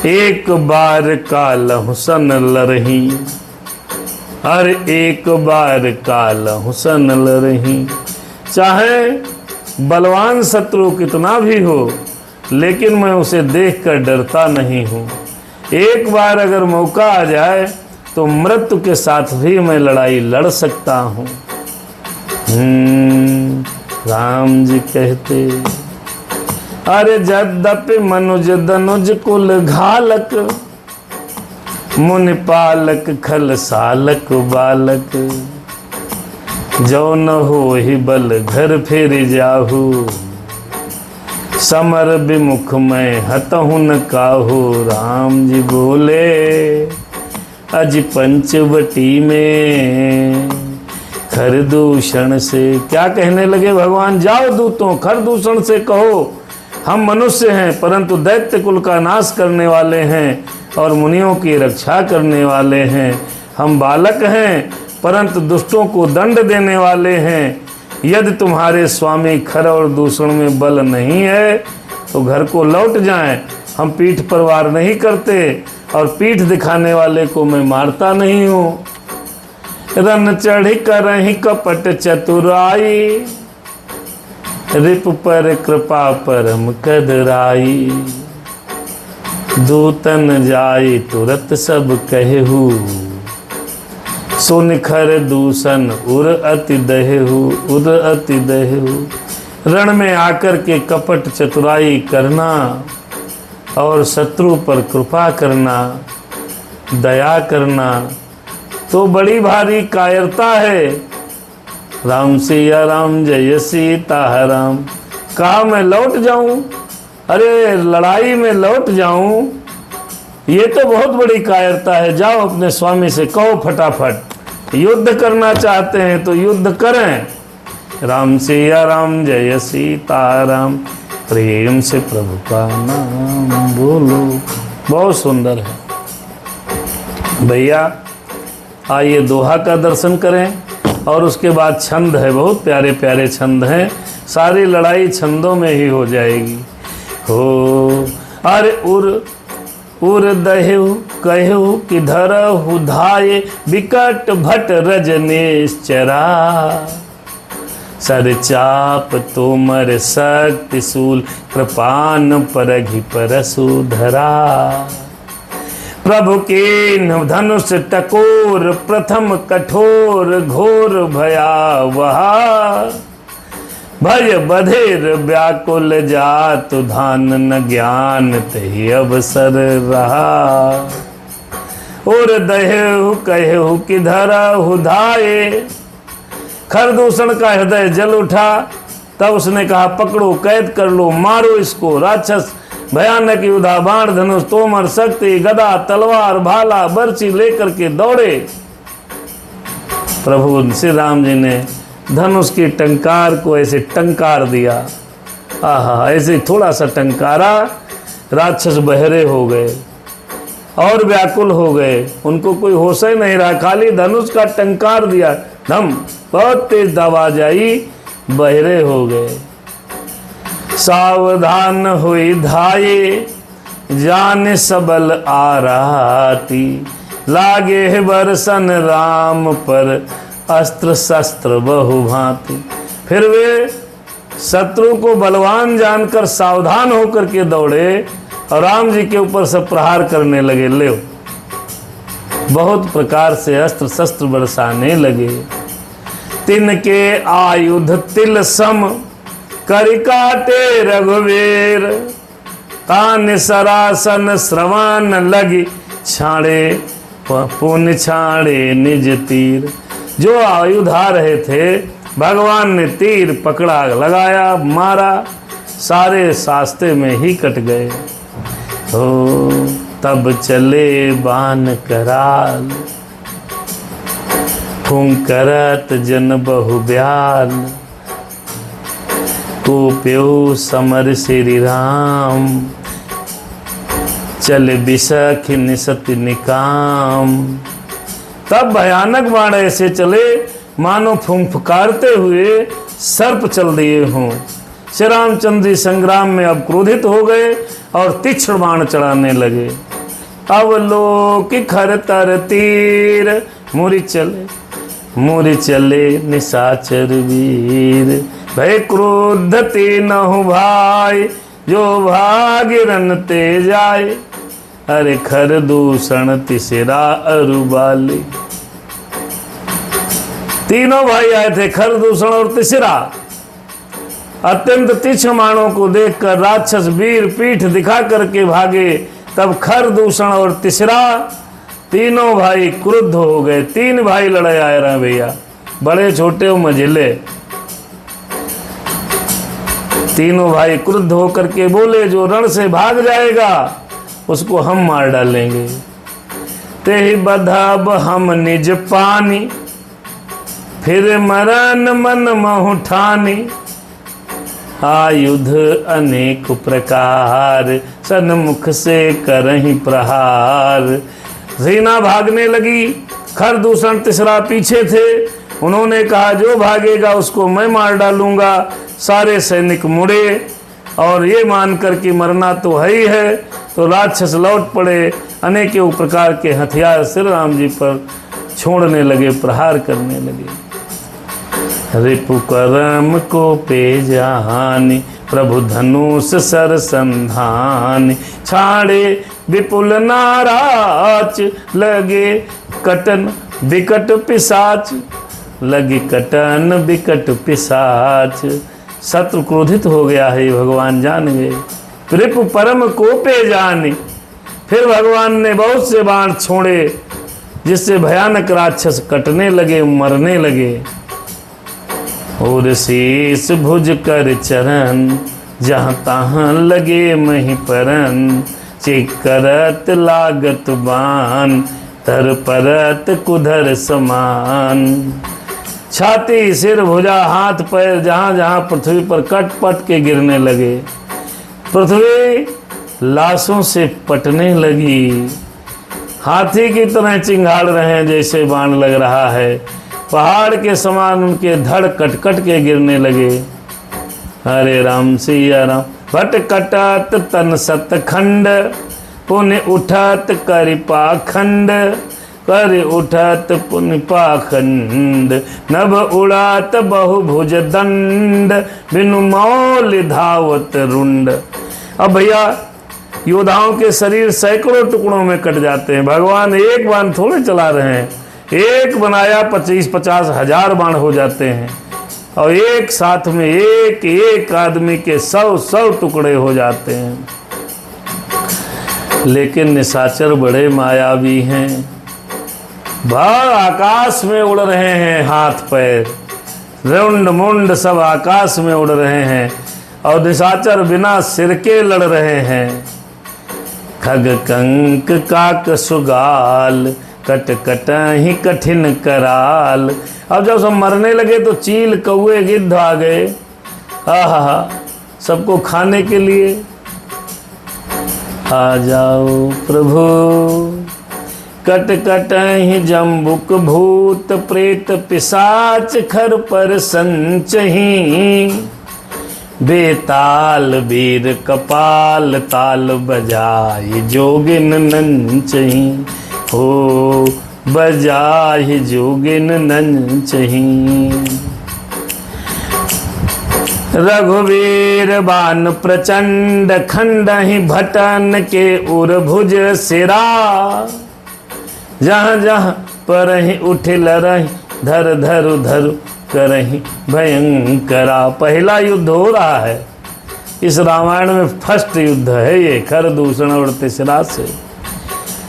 एक बार कालहु सन लरही। अरे एक बार कालहु सन लरही। चाहे बलवान शत्रु कितना भी हो, लेकिन मैं उसे देखकर डरता नहीं हूँ। एक बार अगर मौका आ जाए तो मृत्यु के साथ भी मैं लड़ाई लड़ सकता हूँ। राम जी कहते, अरे यद्यपि मनुज दनुज कुल घालक, मुनि पालक खल सालक बालक, जो न हो ही बल घर फिर जाहू, समर विमुख में हतहु न काहू। राम जी बोले अज पंचवटी में खरदूषण से, क्या कहने लगे भगवान, जाओ दूतों खरदूषण से कहो, हम मनुष्य हैं परंतु दैत्य कुल का नाश करने वाले हैं और मुनियों की रक्षा करने वाले हैं। हम बालक हैं परंतु दुष्टों को दंड देने वाले हैं। यदि तुम्हारे स्वामी खर और दूषण में बल नहीं है तो घर को लौट जाएं। हम पीठ पर वार नहीं करते और पीठ दिखाने वाले को मैं मारता नहीं हूँ। रन चढ़ी करही कपट चतुराई, रिप पर कृपा परम कदराई। दूतन जाई तुरत सब कहू, सुन खर दूषण उर अति दहेहू, उर अति दहेहू। रण में आकर के कपट चतुराई करना और शत्रु पर कृपा करना, दया करना तो बड़ी भारी कायरता है। राम सिया राम जय सीता राम। कहा मैं लौट जाऊं, अरे लड़ाई में लौट जाऊं, ये तो बहुत बड़ी कायरता है। जाओ अपने स्वामी से कहो फटाफट, युद्ध करना चाहते हैं तो युद्ध करें। राम सिया राम जय सीता राम, प्रेम से प्रभु का नाम बोलो। बहुत सुंदर है भैया। आइए दोहा का दर्शन करें और उसके बाद छंद है, बहुत प्यारे प्यारे छंद हैं। सारी लड़ाई छंदों में ही हो जाएगी। हो अरे उर दहेहु कहु कि धरहु धाये, विकट भट रजनीश चरा। सर चाप तोमर शक्ति शूल, कृपान परघि परसु धरा। प्रभु के धनुष टकोर, प्रथम कठोर घोर भयावह। भय बधिर व्याकुल जातु, धान न ज्ञान तहि अवसर रहा। और दहेहु कहेहु कि धरहु धाये। खरदूषण का हृदय जल उठा। तब उसने कहा पकड़ो, कैद कर लो, मारो इसको। राक्षस भयानक युद्धा, बाण धनुष तोमर शक्ति गदा तलवार भाला बर्छी लेकर के दौड़े। प्रभु श्री राम जी ने धनुष की टंकार को ऐसे टंकार दिया। आहा, ऐसे थोड़ा सा टंकारा, राक्षस बहरे हो गए और व्याकुल हो गए। उनको कोई होश ही नहीं रहा, खाली धनुष का टंकार दिया, धम, बहुत तेज आवाज आई, बहरे हो गए। सावधान हुई धाये, जान सबल आराती। लागे है बरसन राम पर, अस्त्र शस्त्र बहु भांति। फिर वे शत्रु को बलवान जानकर सावधान होकर के दौड़े और राम जी के ऊपर से प्रहार करने लगे। ले बहुत प्रकार से अस्त्र शस्त्र बरसाने लगे। तिनके आयुध तिल सम, करि काटे रघुवीर। तान सरासन श्रवण लगी, छाड़े पुन छाड़े निज तीर। जो आयुध आ रहे थे, भगवान ने तीर पकड़ा, लगाया, मारा, सारे सास्ते में ही कट गए। हो तब चले बान कराल, फुंकरत जन बहु ब्याल। को प्यो समर श्री राम, चले बिसख निसत निकाम। तब भयानक बाण ऐसे चले मानो फुंफकारते हुए सर्प चल दिए हों। श्री रामचंद्र जी संग्राम में अब क्रोधित हो गए और तीक्ष्ण बाण चढ़ाने लगे। अवलोक खर तर तीर, मुरि चले निशाचर वीर। भय क्रोध ते नहु भाई, जो भागिरन ते जाए। अरे खर दूषण तिसरा अरुबाली। तीनों भाई आए थे, खरदूषण और तिसरा। अत्यंत तीक्ष्ण बाणों को देखकर राक्षस वीर पीठ दिखा करके भागे। तब खरदूषण और तिसरा तीनों भाई क्रुद्ध हो गए। तीन भाई लड़ाई आए रहे भैया, बड़े छोटे और मझिले। तीनों भाई क्रुद्ध होकर के बोले, जो रण से भाग जाएगा उसको हम मार डालेंगे। तेहि बधब हम निज पानी, फिर मरण मन महु ठानी। आयुध अनेक प्रकार, सन्मुख से करहि प्रहार। सेना भागने लगी, खरदूषण तिसरा पीछे थे। उन्होंने कहा जो भागेगा उसको मैं मार डालूंगा। सारे सैनिक मुड़े और ये मानकर कि मरना तो है ही है, तो राक्षस लौट पड़े। अनेकों प्रकार के हथियार श्री राम जी पर छोड़ने लगे, प्रहार करने लगे। रिपु करम को पे जानी, प्रभु धनुष सर संधानी। छाड़े विपुल नाराच, लगे कटन विकट पिशाच। लगी कटन विकट पिशाच। शत्रु क्रोधित हो गया है, भगवान जान गए। रिपु परम को पे जानी। फिर भगवान ने बहुत से बाण छोड़े, जिससे भयानक राक्षस कटने लगे, मरने लगे। और शीश भुज कर चरण, जहाँ तहाँ लगे मही परन। चिकरत लागत बान, तर परत कुधर समान। छाती सिर भुजा हाथ पैर जहाँ जहाँ पृथ्वी पर कट पट के गिरने लगे। पृथ्वी लाशों से पटने लगी। हाथी की तरह चिंगाड़ रहे हैं जैसे बाण लग रहा है। पहाड़ के समान उनके धड़ कट कट के गिरने लगे। हरे राम सिया राम। भट कटत तन सतखंड, पुण्य उठत करि पाखंड। कर उठत पुण्य पाखंड, नभ उड़ात बहुभुज दंड। बिनु मौल धावत रुंड। अब भैया योद्धाओं के शरीर सैकड़ों टुकड़ों में कट जाते हैं। भगवान एक बाण थोड़े चला रहे हैं, एक बनाया 25-50 हजार बाण हो जाते हैं। और एक साथ में एक एक आदमी के 100-100 टुकड़े हो जाते हैं। लेकिन निशाचर बड़े मायावी हैं। भर आकाश में उड़ रहे हैं, हाथ पैर रुंड मुंड सब आकाश में उड़ रहे हैं, और निशाचर बिना सिर के लड़ रहे हैं। खग कंक काक सुगाल, कट कट ही कठिन कराल। अब जब सब मरने लगे तो चील कौए गिद्ध आ गए, आहा सबको खाने के लिए। आ जाओ प्रभु, कट कट ही जम्बुक भूत प्रेत पिशाच खर पर संचही। बेताल वीर कपाल ताल बजाय जोगिन नंचही, हो बजाय जोगिन नंचही। रघुवीर बान प्रचंड खंड ही भटन के उर भुज सिरा। जहाँ जहाँ पर ही उठिल रही धर धरु धरु करही भयंकरा। पहला युद्ध हो रहा है इस रामायण में, फर्स्ट युद्ध है ये, खरदूषण और तिसरा से।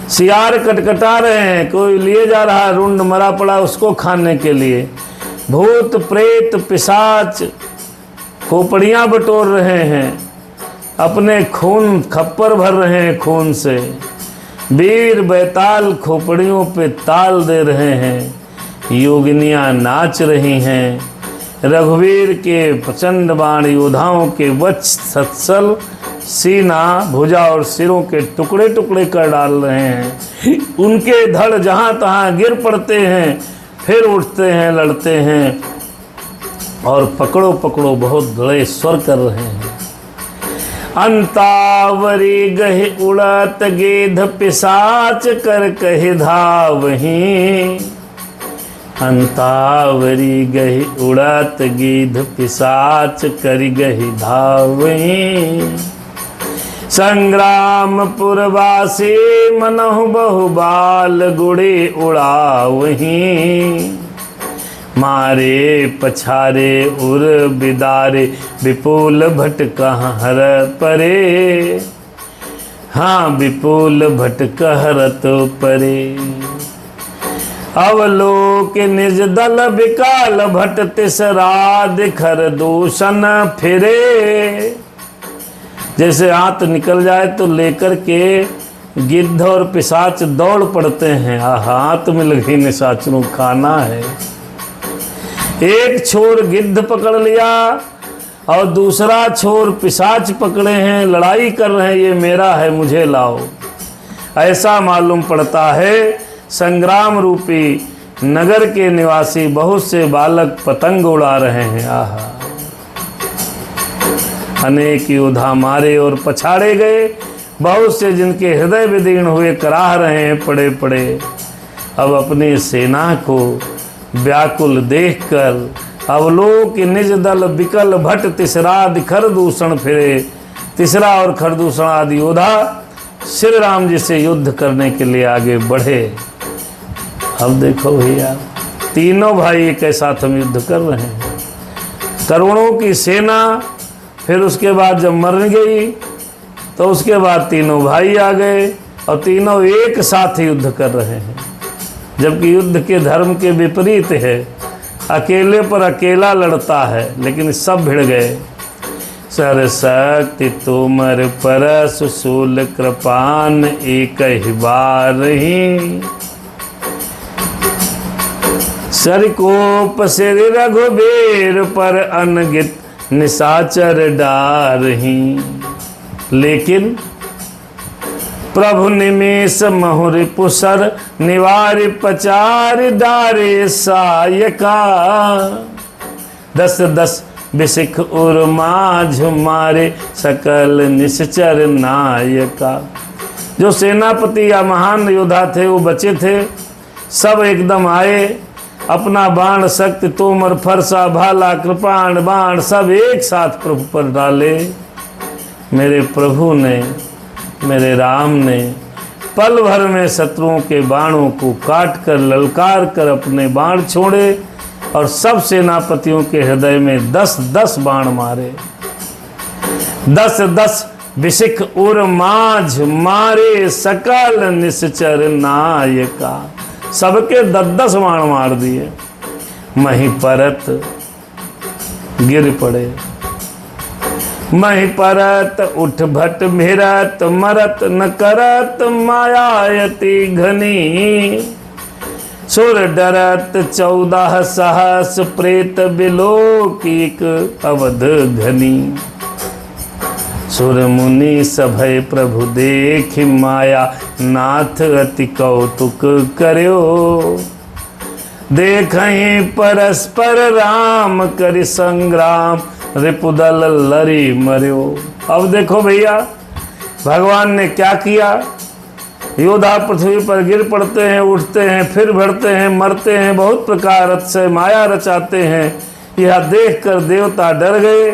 सियार कटकटा रहे हैं, कोई लिए जा रहा है रुंड मरा पड़ा उसको खाने के लिए। भूत प्रेत पिशाच खोपड़ियाँ बटोर रहे हैं, अपने खून खप्पर भर रहे हैं खून से। वीर बैताल खोपड़ियों पे ताल दे रहे हैं, योगिनियाँ नाच रही हैं। रघुवीर के प्रचंड बाण योद्धाओं के वक्ष सत्सल सीना भुजा और सिरों के टुकड़े टुकड़े कर डाल रहे हैं। उनके धड़ जहाँ तहाँ गिर पड़ते हैं, फिर उठते हैं, लड़ते हैं और पकड़ो पकड़ो बहुत बड़े स्वर कर रहे हैं। अंतावरी गहि उड़त गेध पिशाच कर कहि धावहीं। अंतावरी गहि उड़त गेध पिशाच कर गहि धावहीं। संग्रामपुरवासी मनहु बहुबाल गुड़े उड़ावहीं। मारे पछारे उर बिदारे विपुल भट कहर परे। हाँ विपुल भट कहरत परे। अवलोक निज दल विकाल भट तिसरा दिखर दूषण फिरे। जैसे आंत निकल जाए तो लेकर के गिद्ध और पिशाच दौड़ पड़ते हैं। हाथ में लगी निशाचरों खाना है। एक छोर गिद्ध पकड़ लिया और दूसरा छोर पिशाच पकड़े हैं, लड़ाई कर रहे हैं, ये मेरा है मुझे लाओ। ऐसा मालूम पड़ता है संग्राम रूपी नगर के निवासी बहुत से बालक पतंग उड़ा रहे हैं। आहा अनेक योद्धा मारे और पछाड़े गए, बहुत से जिनके हृदय विदीर्ण हुए कराह रहे हैं पड़े पड़े। अब अपनी सेना को व्याकुल देखकर अवलोक निज दल विकल भट तिसरा खरदूषण फिरे। तिसरा और खरदूषण आदि योद्धा श्री राम जी से युद्ध करने के लिए आगे बढ़े। अब देखो भैया तीनों भाई एक साथ हम युद्ध कर रहे हैं, करोड़ों की सेना। फिर उसके बाद जब मर गई तो उसके बाद तीनों भाई आ गए और तीनों एक साथ युद्ध कर रहे हैं, जबकि युद्ध के धर्म के विपरीत है। अकेले पर अकेला लड़ता है, लेकिन सब भिड़ गए। सर शक्ति तुमर परस शूल कृपान एक ही बार ही। सरिकोप सिर रघुबीर पर अनगित निशाचर डारही। लेकिन प्रभु निमेष महुर पुसर निवार पचार डारे सायका। 10-10 बिसिख उर माझ मारे सकल निश्चर नायका। जो सेनापति या महान योद्धा थे वो बचे थे, सब एकदम आए, अपना बाण शक्ति तोमर फरसा भाला कृपाण बाण सब एक साथ प्रभु पर डाले। मेरे प्रभु ने, मेरे राम ने पल भर में शत्रुओं के बाणों को काट कर ललकार कर अपने बाण छोड़े और सब सेनापतियों के हृदय में 10-10 बाण मारे। 10-10 बिसिक उर माझ मारे सकल निश्चर नायका। सबके 10-10 बाण मार दिए। मही परत गिर पड़े। मही परत उठ भट भिरत मरत न करत मायायति घनी। सुर डरत 14 सहस प्रेत बिलोकिक अवध घनी। सुर मुनि सभय प्रभु देख माया नाथ अति कौतुक कर्यो। देखहीं परस्पर राम करि संग्राम रिपुदल लरी मर्यो। अब देखो भैया भगवान ने क्या किया। योद्धा पृथ्वी पर गिर पड़ते हैं, उठते हैं, फिर बढ़ते हैं, मरते हैं, बहुत प्रकार से माया रचाते हैं। यह देखकर देवता डर गए।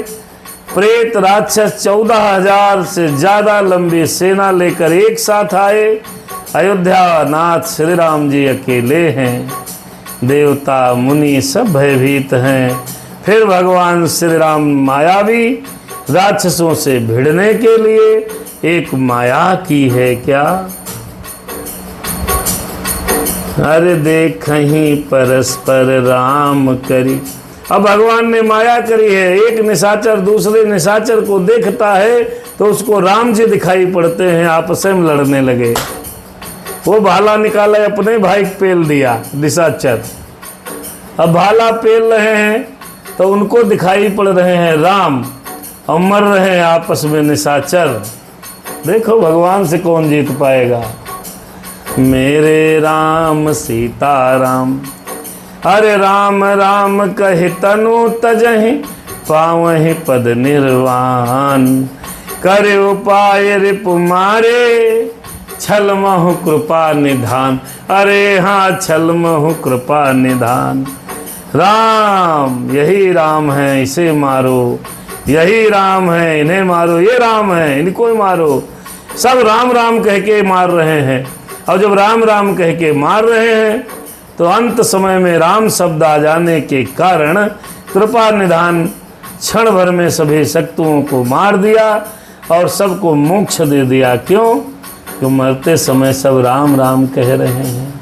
प्रेत राक्षस 14,000 से ज्यादा लंबी सेना लेकर एक साथ आए। अयोध्या नाथ श्री राम जी अकेले हैं। देवता मुनि सब भयभीत हैं। फिर भगवान श्री राम मायावी राक्षसों से भिड़ने के लिए एक माया की है क्या। अरे देखहीं परस्पर राम करी। अब भगवान ने माया करी है। एक निशाचर दूसरे निशाचर को देखता है तो उसको राम जी दिखाई पड़ते हैं। आपस में लड़ने लगे। वो भाला निकाला, अपने भाई को पेल दिया निशाचर। अब भाला पेल रहे हैं तो उनको दिखाई पड़ रहे हैं राम और मर रहे हैं आपस में निशाचर। देखो भगवान से कौन जीत पाएगा। मेरे राम सीताराम। अरे राम राम कहि तनु तजहि पावहि पद निर्वाण। करे उपाय रिपु मारे छल महु कृपा निधान। अरे हाँ छल महु कृपा निधान। राम यही राम है, इसे मारो। यही राम है, इन्हें मारो। ये राम है, इनको ही मारो। सब राम राम कह के मार रहे हैं। और जब राम राम कह के मार रहे हैं तो अंत समय में राम शब्द आ जाने के कारण कृपा निधान क्षण भर में सभी शत्रुओं को मार दिया और सबको मोक्ष दे दिया। क्यों? क्यों मरते समय सब राम राम कह रहे हैं।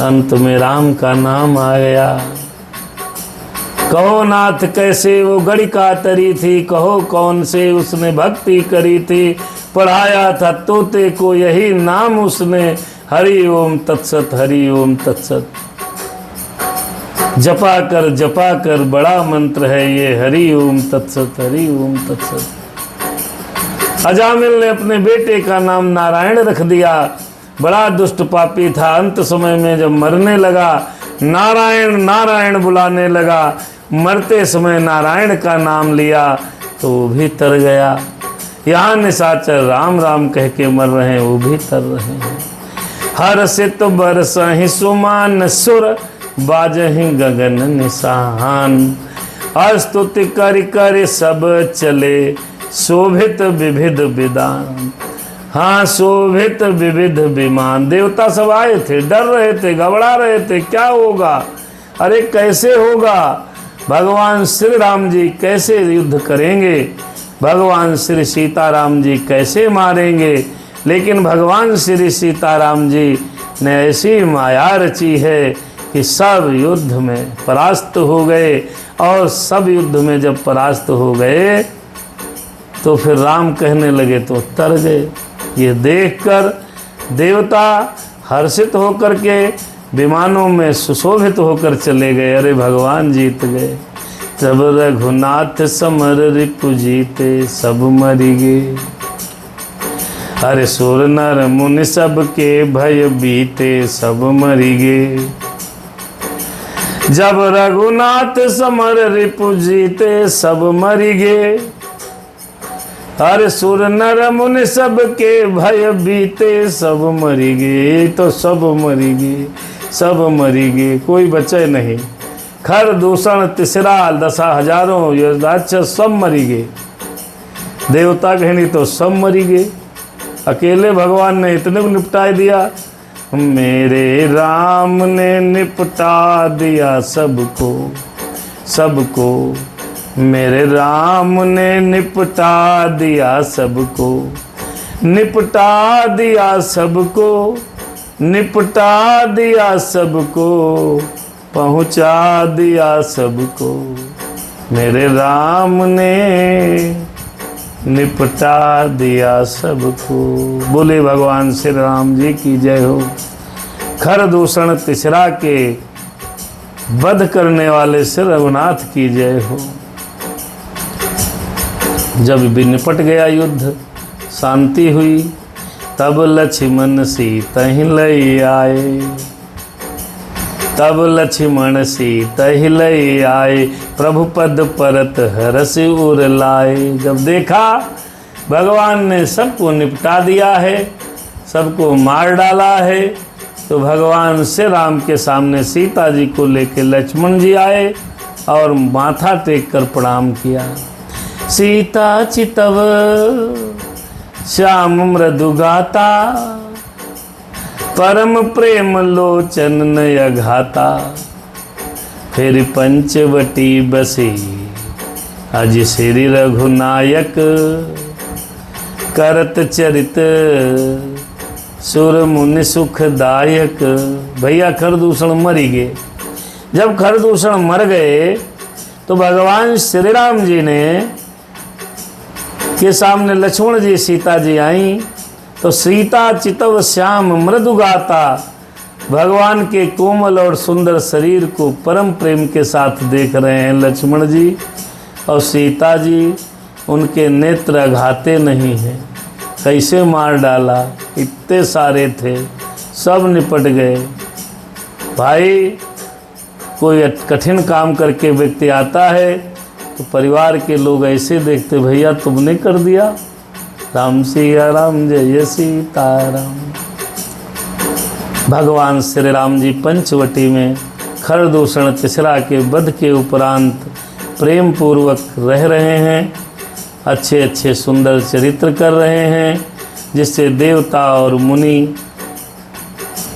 अंत में राम का नाम आ गया। कहो नाथ कैसे वो गणिका तरी थी। कहो कौन से उसने भक्ति करी थी। पढ़ाया था तोते को यही नाम उसने। हरि ओम तत्सत, हरि ओम तत्सत। जपा कर बड़ा मंत्र है ये। हरि ओम तत्सत, हरि ओम तत्सत। अजामिल ने अपने बेटे का नाम नारायण रख दिया। बड़ा दुष्ट पापी था। अंत समय में जब मरने लगा नारायण नारायण बुलाने लगा। मरते समय नारायण का नाम लिया तो वो भी तर गया। यहाँ निशाचर राम राम कह के मर रहे हैं, वो भी तर रहे हैं। हर्षित बरसहि सुमान सुर बाजहि गगन निशान। स्तुति करि करि सब चले शोभित विविध विदान। हाँ शोभित विविध विमान। देवता सब आए थे, डर रहे थे, घबरा रहे थे, क्या होगा। अरे कैसे होगा। भगवान श्री राम जी कैसे युद्ध करेंगे। भगवान श्री सीताराम जी कैसे मारेंगे। लेकिन भगवान श्री सीताराम जी ने ऐसी माया रची है कि सब युद्ध में परास्त हो गए। और सब युद्ध में जब परास्त हो गए तो फिर राम कहने लगे तो तर गए। ये देखकर देवता हर्षित होकर के विमानों में सुशोभित होकर चले गए। अरे भगवान जीत गए। तब रघुनाथ समर रिपु जीते सब मरी गे। अरे सुर नर मुनि सब के भय बीते सब मरी गे। जब रघुनाथ समर रिपु जीते सब मरी गे। अरे सुर नर मुनि सब के भय बीते सब मरी गे। तो सब मरी गे, सब मरी गे, कोई बचे नहीं। खर दूषण तिसरा 10,000 ये राक्षस सब मरी गए। देवता कहनी तो सब मरी गए। अकेले भगवान ने इतने को निपटा दिया। मेरे राम ने निपटा दिया सबको, सबको। मेरे राम ने निपटा दिया सबको, निपटा दिया सबको, निपटा दिया सबको, पहुँचा दिया सबको। मेरे राम ने निपटा दिया सबको। बोले भगवान श्री राम जी की जय हो। खर दूषण तिसरा के वध करने वाले श्री रघुनाथ की जय हो। जब भी निपट गया युद्ध, शांति हुई, तब लक्ष्मण सीता ही लई आए, तब लक्ष्मण सीता ही लई आए, प्रभु पद परत हरस उर लाए। जब देखा भगवान ने सबको निपटा दिया है, सबको मार डाला है, तो भगवान श्री राम के सामने सीता जी को लेकर लक्ष्मण जी आए और माथा टेक कर प्रणाम किया। सीता चितव श्याम मृदु गाता, परम प्रेम लोचन नय घाता। फिर पंचवटी बसी अज श्री रघुनायक, करत चरित सुर मुनि सुखदायक। भैया खरदूषण मर गए। जब खरदूषण मर गए तो भगवान श्री राम जी ने के सामने लक्ष्मण जी सीता जी आई, तो सीता चितव श्याम मृदु गाता, भगवान के कोमल और सुंदर शरीर को परम प्रेम के साथ देख रहे हैं लक्ष्मण जी, और सीता जी उनके नेत्र अघाते नहीं हैं। कैसे मार डाला, इतने सारे थे, सब निपट गए। भाई कोई कठिन काम करके व्यक्ति आता है तो परिवार के लोग ऐसे देखते, भैया तुमने कर दिया, राम सिया राम जय सीताराम। भगवान श्री राम जी पंचवटी में खरदूषण तिसरा के वध के उपरांत प्रेम पूर्वक रह रहे हैं, अच्छे अच्छे सुंदर चरित्र कर रहे हैं, जिससे देवता और मुनि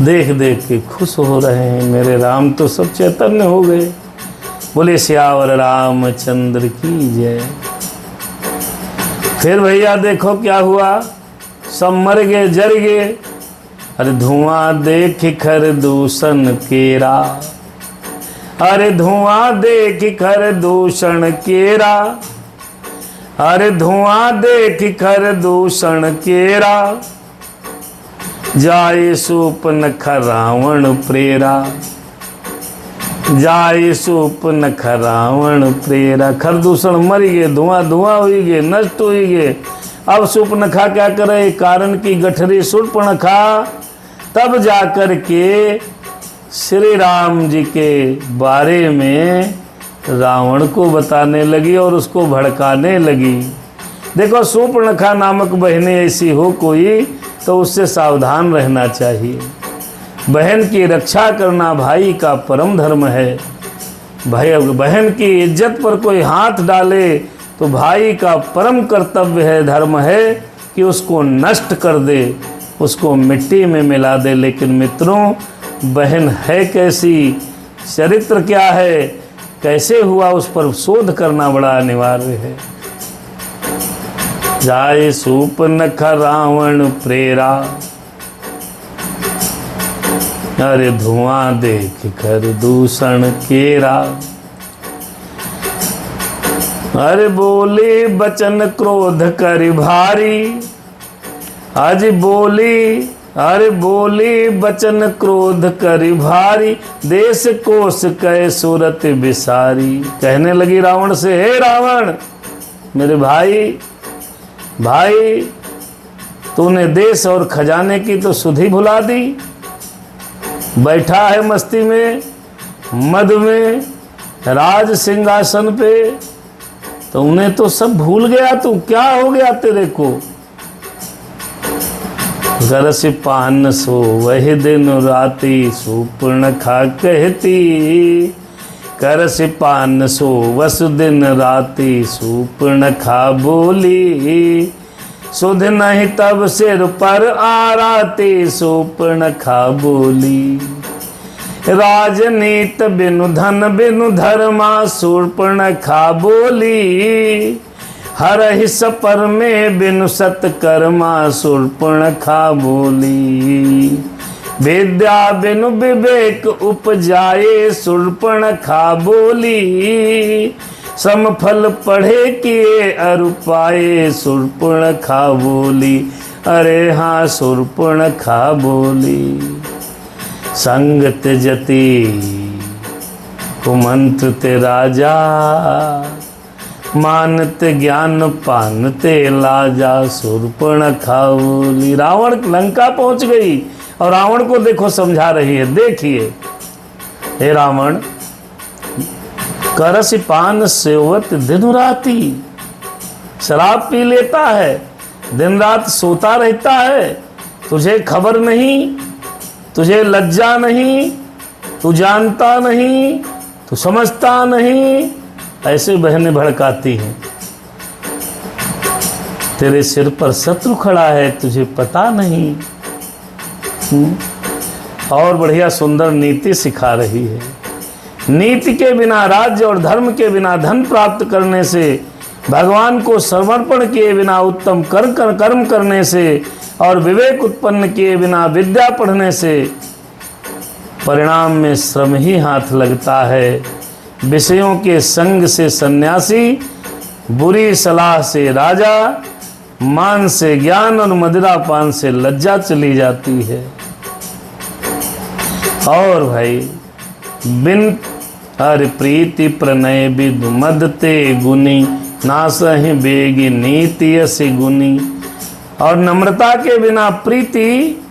देख देख के खुश हो रहे हैं। मेरे राम तो सब चैतन्य हो गए। बोले श्यावर रामचंद्र की जय। फिर भैया देखो क्या हुआ, सब मर गए, जर गए। अरे धुआं देख खरदूषण केरा, अरे धुआं देख खरदूषण केरा, अरे धुआं देख खरदूषण केरा। जाए सूपनख रावण प्रेरा, जाए सूपनख रावण प्रेरा। खरदूषण मर गए, धुआं धुआं हुई गए, नष्ट हुई गए। अब सूपनखा क्या करे, कारण की गठरी सूर्पणखा तब जाकर के श्री राम जी के बारे में रावण को बताने लगी और उसको भड़काने लगी। देखो सूर्पणखा नामक बहनें ऐसी हो कोई तो उससे सावधान रहना चाहिए। बहन की रक्षा करना भाई का परम धर्म है। भाई बहन की इज्जत पर कोई हाथ डाले तो भाई का परम कर्तव्य है, धर्म है कि उसको नष्ट कर दे, उसको मिट्टी में मिला दे। लेकिन मित्रों, बहन है कैसी, चरित्र क्या है, कैसे हुआ, उस पर शोध करना बड़ा अनिवार्य है। जाए सूपनख रावण प्रेरा, अरे धुआं देख खरदूषण केरा। अरे बोले बचन क्रोध कर भारी, आज बोली, अरे बोली बचन क्रोध कर भारी। देश कोस कै सूरत बिसारी। कहने लगी रावण से, हे रावण मेरे भाई, भाई तूने देश और खजाने की तो सुधि भुला दी। बैठा है मस्ती में, मद में, राज सिंहासन पे, तो उन्हें तो सब भूल गया। तू क्या हो गया तेरे को। गरस पान सो वह दिन राती, सूर्पणखा कहती। करस पान सो वस दिन राती, सूर्पणखा बोली। सुध नहीं तब सिर पर आराती, सूर्पणखा बोली। राजनीत बिनु धन बिनु धर्मा शूर्पणखा बोली। हरहि सपर में बिनु सत्कर्मा शूर्पणखा बोली। विद्या बिनु विवेक उपजाए शूर्पणखा बोली। समफल पढ़े किए अरु पाए शूर्पणखा बोली। अरे हाँ शूर्पणखा बोली। संग त्यजति कुमंत्रते राजा। मानते ज्ञान पानते लाजा शूर्पणखा बोली। रावण लंका पहुंच गई और रावण को देखो समझा रही है। देखिए, हे रावण, करसि पान सेवत दिन राती। शराब पी लेता है, दिन रात सोता रहता है, तुझे खबर नहीं, तुझे लज्जा नहीं, तू जानता नहीं, तू समझता नहीं। ऐसे बहनें भड़काती हैं। तेरे सिर पर शत्रु खड़ा है, तुझे पता नहीं। और बढ़िया सुंदर नीति सिखा रही है। नीति के बिना राज्य और धर्म के बिना धन प्राप्त करने से, भगवान को समर्पण किए बिना उत्तम कर्म करने से और विवेक उत्पन्न किए बिना विद्या पढ़ने से परिणाम में श्रम ही हाथ लगता है। विषयों के संग से सन्यासी, बुरी सलाह से राजा, मान से ज्ञान और मदिरा पान से लज्जा चली जाती है। और भाई, बिन हर प्रीति प्रणय विदु मदते गुनी। नासहि बेगी नीति से गुनी। और नम्रता के बिना प्रीति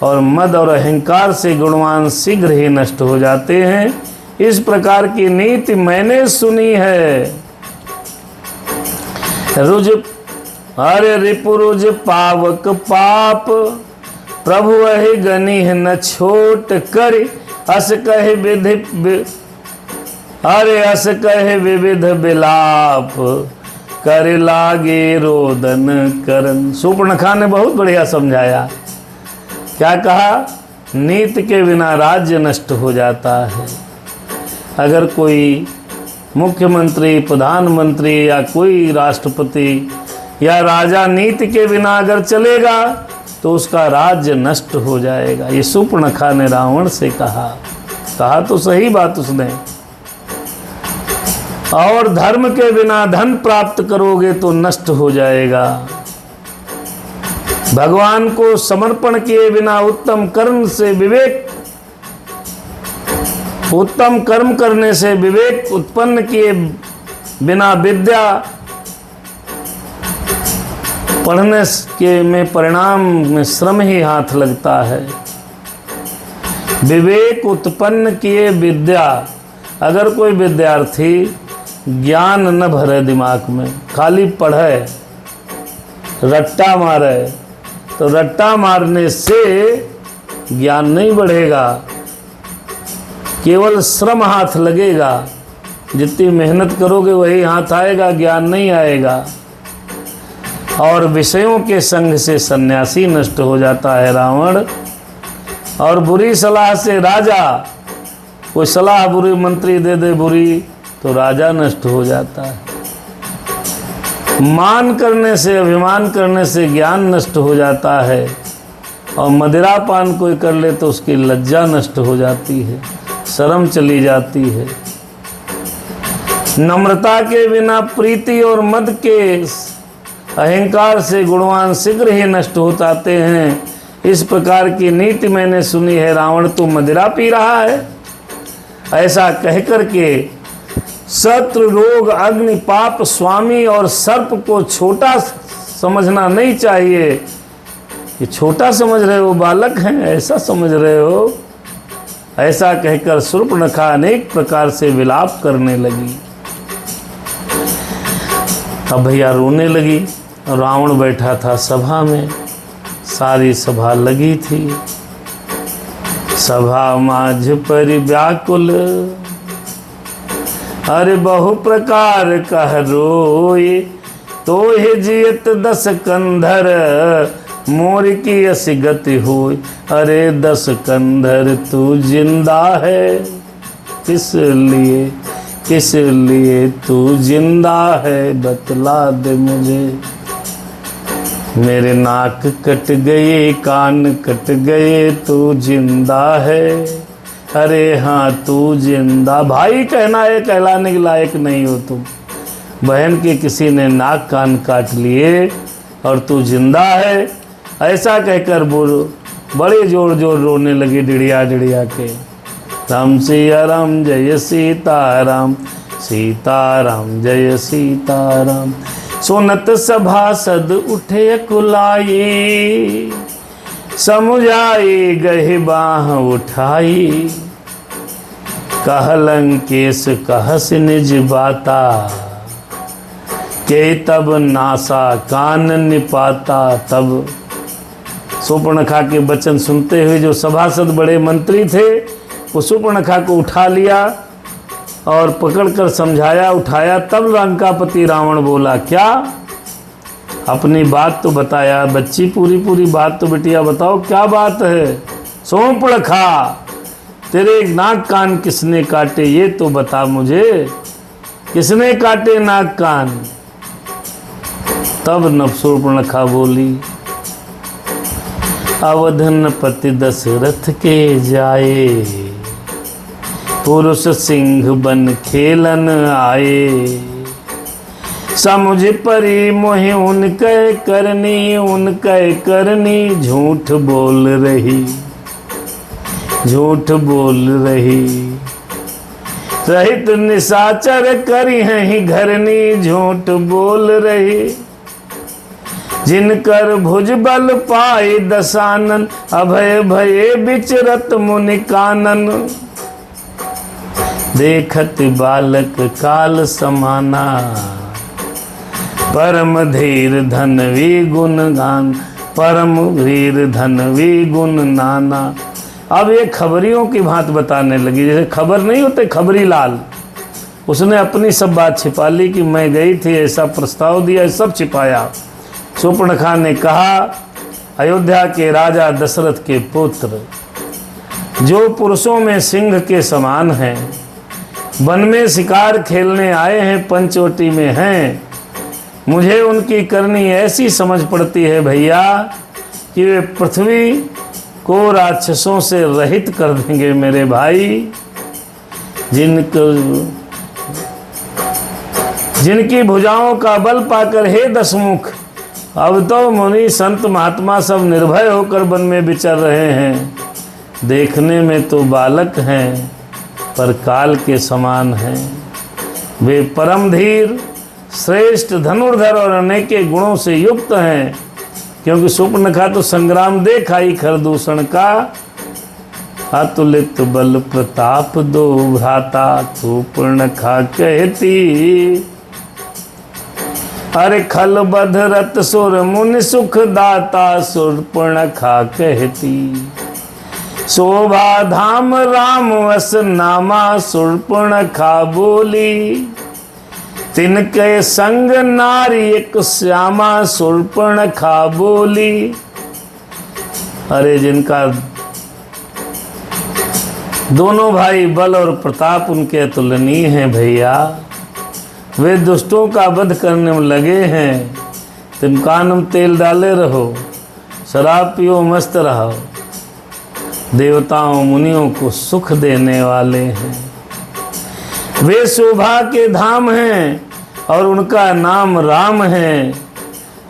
और मद और अहंकार से गुणवान शीघ्र ही नष्ट हो जाते हैं। इस प्रकार की नीति मैंने सुनी है। रुज अरे रिपुरुज पावक पाप, प्रभु वही गनी न छोट करि। अस कहे विधि अरे अस कहे विविध विलाप, कर लागे रोदन करन। शूर्पणखा ने बहुत बढ़िया समझाया। क्या कहा? नीति के बिना राज्य नष्ट हो जाता है। अगर कोई मुख्यमंत्री, प्रधानमंत्री या कोई राष्ट्रपति या राजा नीति के बिना अगर चलेगा तो उसका राज्य नष्ट हो जाएगा। ये शूर्पणखा ने रावण से कहा तो सही बात उसने। और धर्म के बिना धन प्राप्त करोगे तो नष्ट हो जाएगा। भगवान को समर्पण किए बिना उत्तम कर्म करने से, विवेक उत्पन्न किए बिना विद्या पढ़ने के में परिणाम में श्रम ही हाथ लगता है। विवेक उत्पन्न किए विद्या, अगर कोई विद्यार्थी ज्ञान न भरे दिमाग में, खाली पढ़े, रट्टा मारे, तो रट्टा मारने से ज्ञान नहीं बढ़ेगा, केवल श्रम हाथ लगेगा। जितनी मेहनत करोगे वही हाथ आएगा, ज्ञान नहीं आएगा। और विषयों के संग से सन्यासी नष्ट हो जाता है रावण। और बुरी सलाह से राजा, कोई सलाह बुरी मंत्री दे दे बुरी, तो राजा नष्ट हो जाता है। मान करने से, अभिमान करने से ज्ञान नष्ट हो जाता है। और मदिरा पान कोई कर ले तो उसकी लज्जा नष्ट हो जाती है, शर्म चली जाती है। नम्रता के बिना प्रीति और मद के अहंकार से गुणवान शीघ्र ही नष्ट हो जाते हैं। इस प्रकार की नीति मैंने सुनी है। रावण तो मदिरा पी रहा है। ऐसा कहकर के शत्रु, रोग, अग्नि, पाप, स्वामी और सर्प को छोटा समझना नहीं चाहिए। ये छोटा समझ रहे हो, बालक हैं ऐसा समझ रहे हो। ऐसा कहकर शूर्पणखा अनेक प्रकार से विलाप करने लगी। अब भैया रोने लगी। रावण बैठा था सभा में, सारी सभा लगी थी। सभा माझ पर व्याकुल, अरे बहु प्रकार कह रोए। तो हे जियत दस कंधर, मोर की असी गति हुई। अरे 10 कंधर तू जिंदा है, किस लिए तू जिंदा है, बतला दे मुझे। मेरे नाक कट गए, कान कट गए, तू जिंदा है। अरे हाँ तू जिंदा। भाई कहना है कहलाने के लायक नहीं हो तुम। बहन के किसी ने नाक कान काट लिए और तू जिंदा है, ऐसा कहकर बोलो बड़े जोर जोर रोने लगी डिड़िया डिड़िया के। राम सिया राम जय सीताराम, सीताराम जय सीताराम। सुनत सभासद उठे कुलाई, समुझाई गही बाह उठाई। कहलंकेश कहस निज बाता, के तब नासा कान निपाता। तब शूर्पणखा के वचन सुनते हुए जो सभासद बड़े मंत्री थे, वो शूर्पणखा को उठा लिया और पकड़कर समझाया, उठाया। तब लंकापति रावण बोला, क्या? अपनी बात तो बताया बच्ची, पूरी बात तो बिटिया बताओ, क्या बात है? शूर्पणखा तेरे नाक कान किसने काटे, ये तो बता मुझे, किसने काटे नाक कान? तब नभ शूर्पणखा बोली, अवधन पति दशरथ के जाए, पुरुष सिंह बन खेलन आए। समुझ परी मोहि उनके करनी, झूठ बोल रही, झूठ बोल रही। रहित निशाचर करी हैं घरनी, झूठ बोल रही। जिनकर भुज बल पाए दशानन, अभय भये विचरत मुनि कानन। देखत बालक काल समाना, परम धीर धनवी गुण गान, परम धीर धनवी गुण नाना। अब ये खबरियों की भांति बताने लगी, जैसे खबर नहीं होते खबरी लाल। उसने अपनी सब बात छिपा ली कि मैं गई थी, ऐसा प्रस्ताव दिया, सब छिपाया। शूर्पणखा ने कहा, अयोध्या के राजा दशरथ के पुत्र, जो पुरुषों में सिंह के समान हैं, वन में शिकार खेलने आए हैं, पंचवटी में हैं, मुझे उनकी करनी ऐसी समझ पड़ती है भैया कि वे पृथ्वी को राक्षसों से रहित कर देंगे मेरे भाई। जिनकी भुजाओं का बल पाकर हे दशमुख, अब तो मुनि संत महात्मा सब निर्भय होकर वन में विचर रहे हैं। देखने में तो बालक हैं, पर काल के समान हैं। वे परम धीर, श्रेष्ठ धनुर्धर और अनेके गुणों से युक्त हैं। क्योंकि शूर्पणखा तो संग्राम देखा ही खरदूषण का। अतुलित बल प्रताप दो भ्राता, शूर्पणखा कहती। अरे खल बध रत सुर मुनि सुख दाता, शूर्पणखा कहती। शोभा धाम राम वस नामा, शूर्पणखा बोली। तिनके संग नारी एक श्यामा, शूर्पणखा बोली। अरे जिनका दोनों भाई बल और प्रताप उनके अतुलनीय हैं भैया, वे दुष्टों का वध करने में लगे हैं। तुम कान में तेल डाले रहो, शराब पियो, मस्त रहो। देवताओं मुनियों को सुख देने वाले हैं। वे शोभा के धाम हैं और उनका नाम राम है,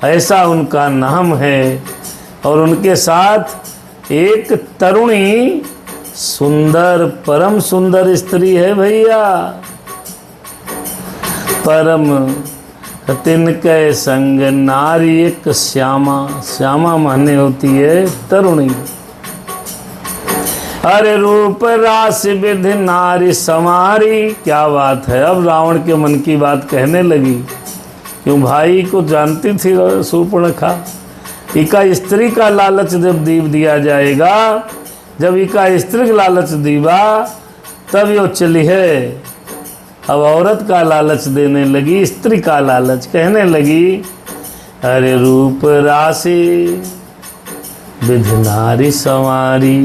ऐसा उनका नाम है। और उनके साथ एक तरुणी सुंदर, परम सुंदर स्त्री है भैया। परम तिनके संग नारी एक श्यामा, श्यामा माने होती है तरुणी। अरे रूप रास विधि नारी समारी। क्या बात है, अब रावण के मन की बात कहने लगी। क्यों भाई को जानती थी शूर्पणखा, इका स्त्री का लालच जब दीव दिया जाएगा, जब इका स्त्री का लालच दीवा तब यो चली है। अब औरत का लालच देने लगी, स्त्री का लालच कहने लगी। अरे रूप राशि विधि नारी संवारी,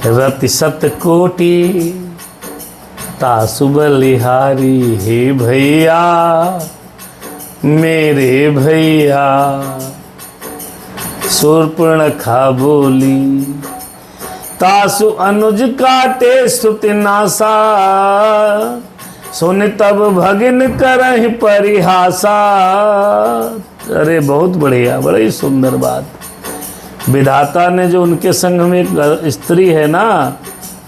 रति सत कोटि तासु बलिहारी। हे भैया मेरे भैया, शूर्पणखा बोली, तासु अनुज काटे स्तुति नासा, सुन तब भगिन करहि परिहासा। अरे बहुत बढ़िया, बड़ी सुंदर बात। विधाता ने जो उनके संग में एक स्त्री है ना,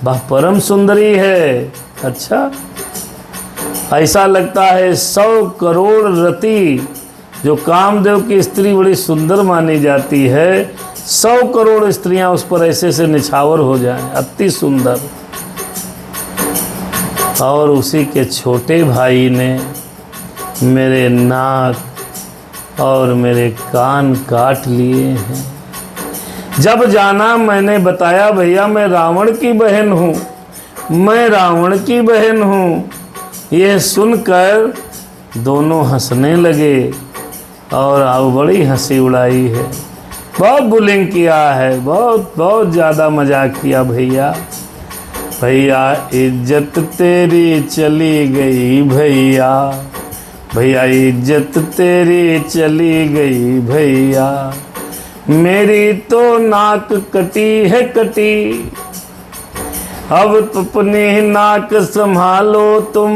वह परम सुंदरी है। अच्छा, ऐसा लगता है 100 करोड़ रति, जो कामदेव की स्त्री बड़ी सुंदर मानी जाती है, 100 करोड़ स्त्रियां उस पर ऐसे से निछावर हो जाएं, अति सुंदर। और उसी के छोटे भाई ने मेरे नाक और मेरे कान काट लिए हैं। जब जाना मैंने बताया, भैया मैं रावण की बहन हूँ, मैं रावण की बहन हूँ। यह सुनकर दोनों हंसने लगे और अब बड़ी हंसी उड़ाई है। बहुत बुलिंग किया है, बहुत बहुत ज़्यादा मजाक किया भैया। भैया इज्जत तेरी चली गई भैया, भैया इज्जत तेरी चली गई भैया, मेरी तो नाक कटी है कटी, अब अपनी नाक संभालो तुम।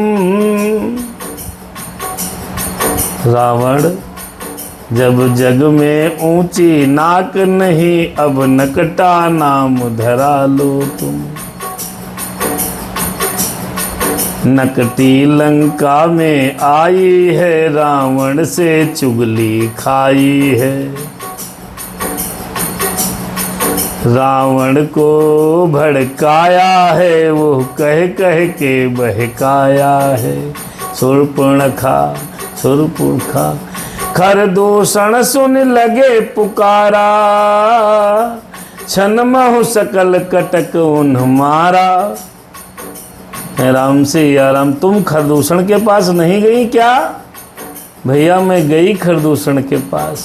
रावण जब जग में ऊंची नाक नहीं, अब नकटा नाम धरा लो तुम। नकटी लंका में आई है, रावण से चुगली खाई है, रावण को भड़काया है, वो कह कह के बहकाया है। शूर्पणखा शूर्पणखा खरदूषण सुन लगे पुकारा, छन महु सकल कटक उन्ह मारा। राम से या राम, तुम खरदूषण के पास नहीं गई क्या? भैया मैं गई खरदूषण के पास,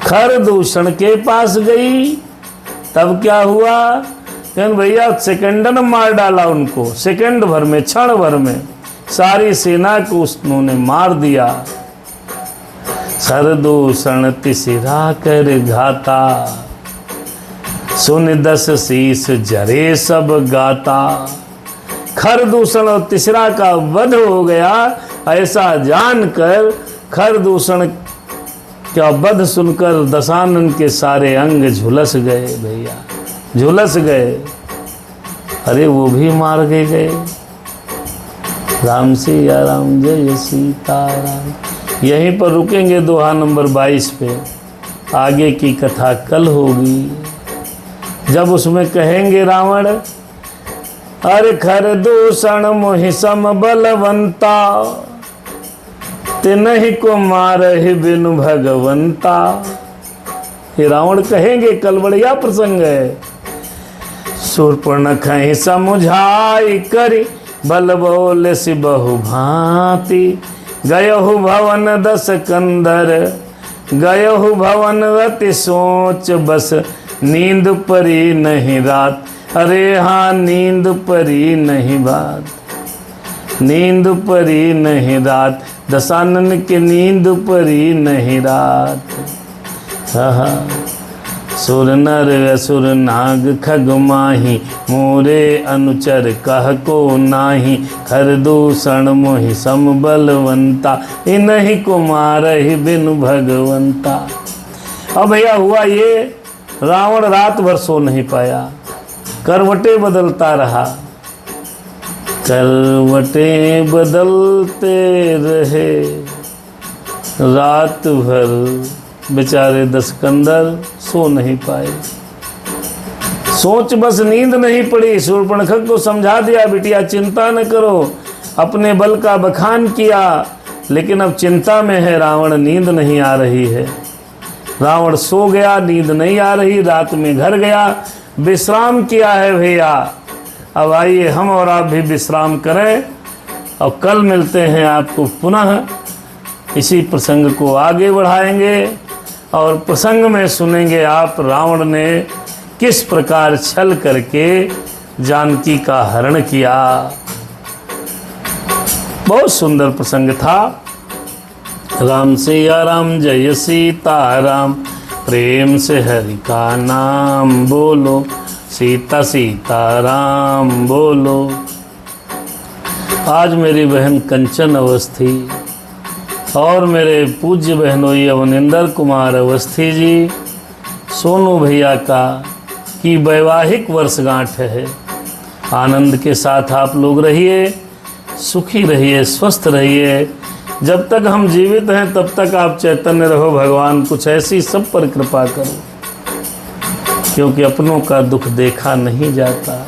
खरदूषण के पास गई, तब क्या हुआ? कहन भैया सेकंडन मार डाला उनको, सेकंड भर में, क्षण भर में सारी सेना को उन्होंने मार दिया। खरदूषण तिसिरा कर घाता, सुन 10 शीस जरे सब गाता। खरदूषण और तिसरा का वध हो गया, ऐसा जानकर खरदूषण क्या वध सुनकर दशानन के सारे अंग झुलस गए भैया, झुलस गए। अरे वो भी मार गए। राम से या राम, जय सीताराम। यहीं पर रुकेंगे दोहा नंबर 22 पे, आगे की कथा कल होगी, जब उसमें कहेंगे रावण, अरे खरदूषण मोहि सम बलवंता, तिन्हि को मारहि बिनु भगवंता। ये रावण कहेंगे, कल बढ़िया प्रसंग है। शूर्पणखा समुझाई करी, बल बोले सि बहु भांति, गयहु भवन 10 कंदर, गयहु भवन अति सोच, बस नींद परी नहीं रात। अरे हाँ, नींद परी नहीं बात, नींद परी नहीं रात, दशानन के नींद परी नहीं रात। सुर नर असुर नाग खग माही, मोरे अनुचर कह को नाही, खरदूषण मोहि सम बलवंता, इन्हीं को मारहि बिनु भगवंता। अब भैया हुआ ये, रावण रात भर सो नहीं पाया, करवटे बदलता रहा, करवटे बदलते रहे रात भर। बेचारे 10 कंदर सो नहीं पाए। सोच बस नींद नहीं पड़ी। शूर्पणखा को समझा दिया, बिटिया चिंता न करो, अपने बल का बखान किया, लेकिन अब चिंता में है रावण, नींद नहीं आ रही है। रावण सो गया, नींद नहीं आ रही, रात में घर गया, विश्राम किया है भैया। अब आइए हम और आप भी विश्राम करें और कल मिलते हैं आपको पुनः, इसी प्रसंग को आगे बढ़ाएंगे। और प्रसंग में सुनेंगे आप रावण ने किस प्रकार छल करके जानकी का हरण किया। बहुत सुंदर प्रसंग था। राम सिया राम जय सीता राम, प्रेम से हरि का नाम बोलो, सीता सीता राम बोलो। आज मेरी बहन कंचन अवस्थी और मेरे पूज्य बहनोई अवनिंदर कुमार अवस्थी जी, सोनू भैया की वैवाहिक वर्षगांठ है। आनंद के साथ आप लोग रहिए, सुखी रहिए, स्वस्थ रहिए। जब तक हम जीवित हैं तब तक आप चैतन्य रहो। भगवान कुछ ऐसी सब पर कृपा करो, क्योंकि अपनों का दुख देखा नहीं जाता।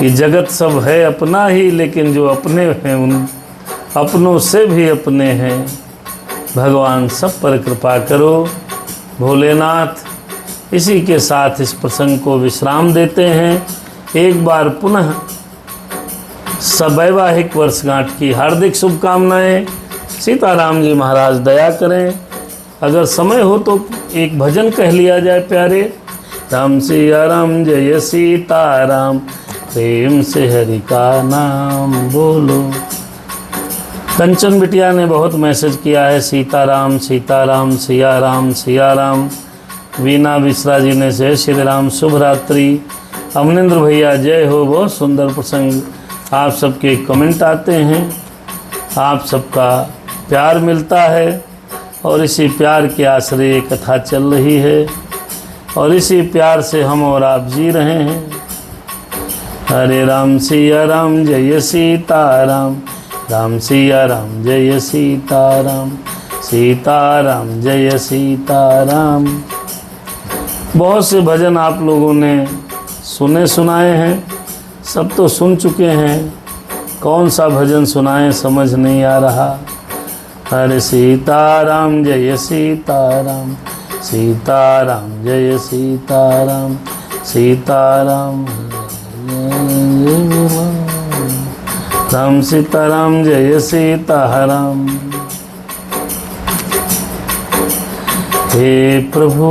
ये जगत सब है अपना ही, लेकिन जो अपने हैं उन अपनों से भी अपने हैं। भगवान सब पर कृपा करो। भोलेनाथ इसी के साथ इस प्रसंग को विश्राम देते हैं। एक बार पुनः वैवाहिक वर्षगांठ की हार्दिक शुभकामनाएं। सीताराम जी महाराज दया करें। अगर समय हो तो एक भजन कह लिया जाए प्यारे। राम सिया राम जय सीताराम, प्रेम से हरि का नाम बोलो। कंचन बिटिया ने बहुत मैसेज किया है, सीताराम सीताराम सिया राम सिया राम। वीना बिश्रा जी ने जय श्री राम, शुभ रात्रि। अमनिंद्र भैया जय हो। बहुत सुंदर प्रसंग, आप सबके कमेंट आते हैं, आप सबका प्यार मिलता है और इसी प्यार के आश्रय ये कथा चल रही है और इसी प्यार से हम और आप जी रहे हैं। हरे राम सिया राम जय सीताराम, राम सिया राम जय सीताराम, सीताराम जय सीताराम। बहुत से भजन आप लोगों ने सुनाए हैं, सब तो सुन चुके हैं। कौन सा भजन सुनाएं समझ नहीं आ रहा। हरे सीताराम जय सीताराम, सीताराम जय सीताराम, सीताराम राम सीताराम जय सीताराम। हे प्रभु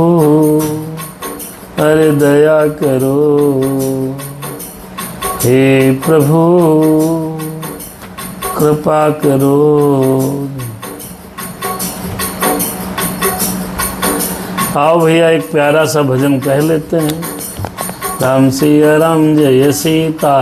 अरे दया करो, हे प्रभु कृपा करो। आओ भैया एक प्यारा सा भजन कह लेते हैं। राम सिया राम जय सीता।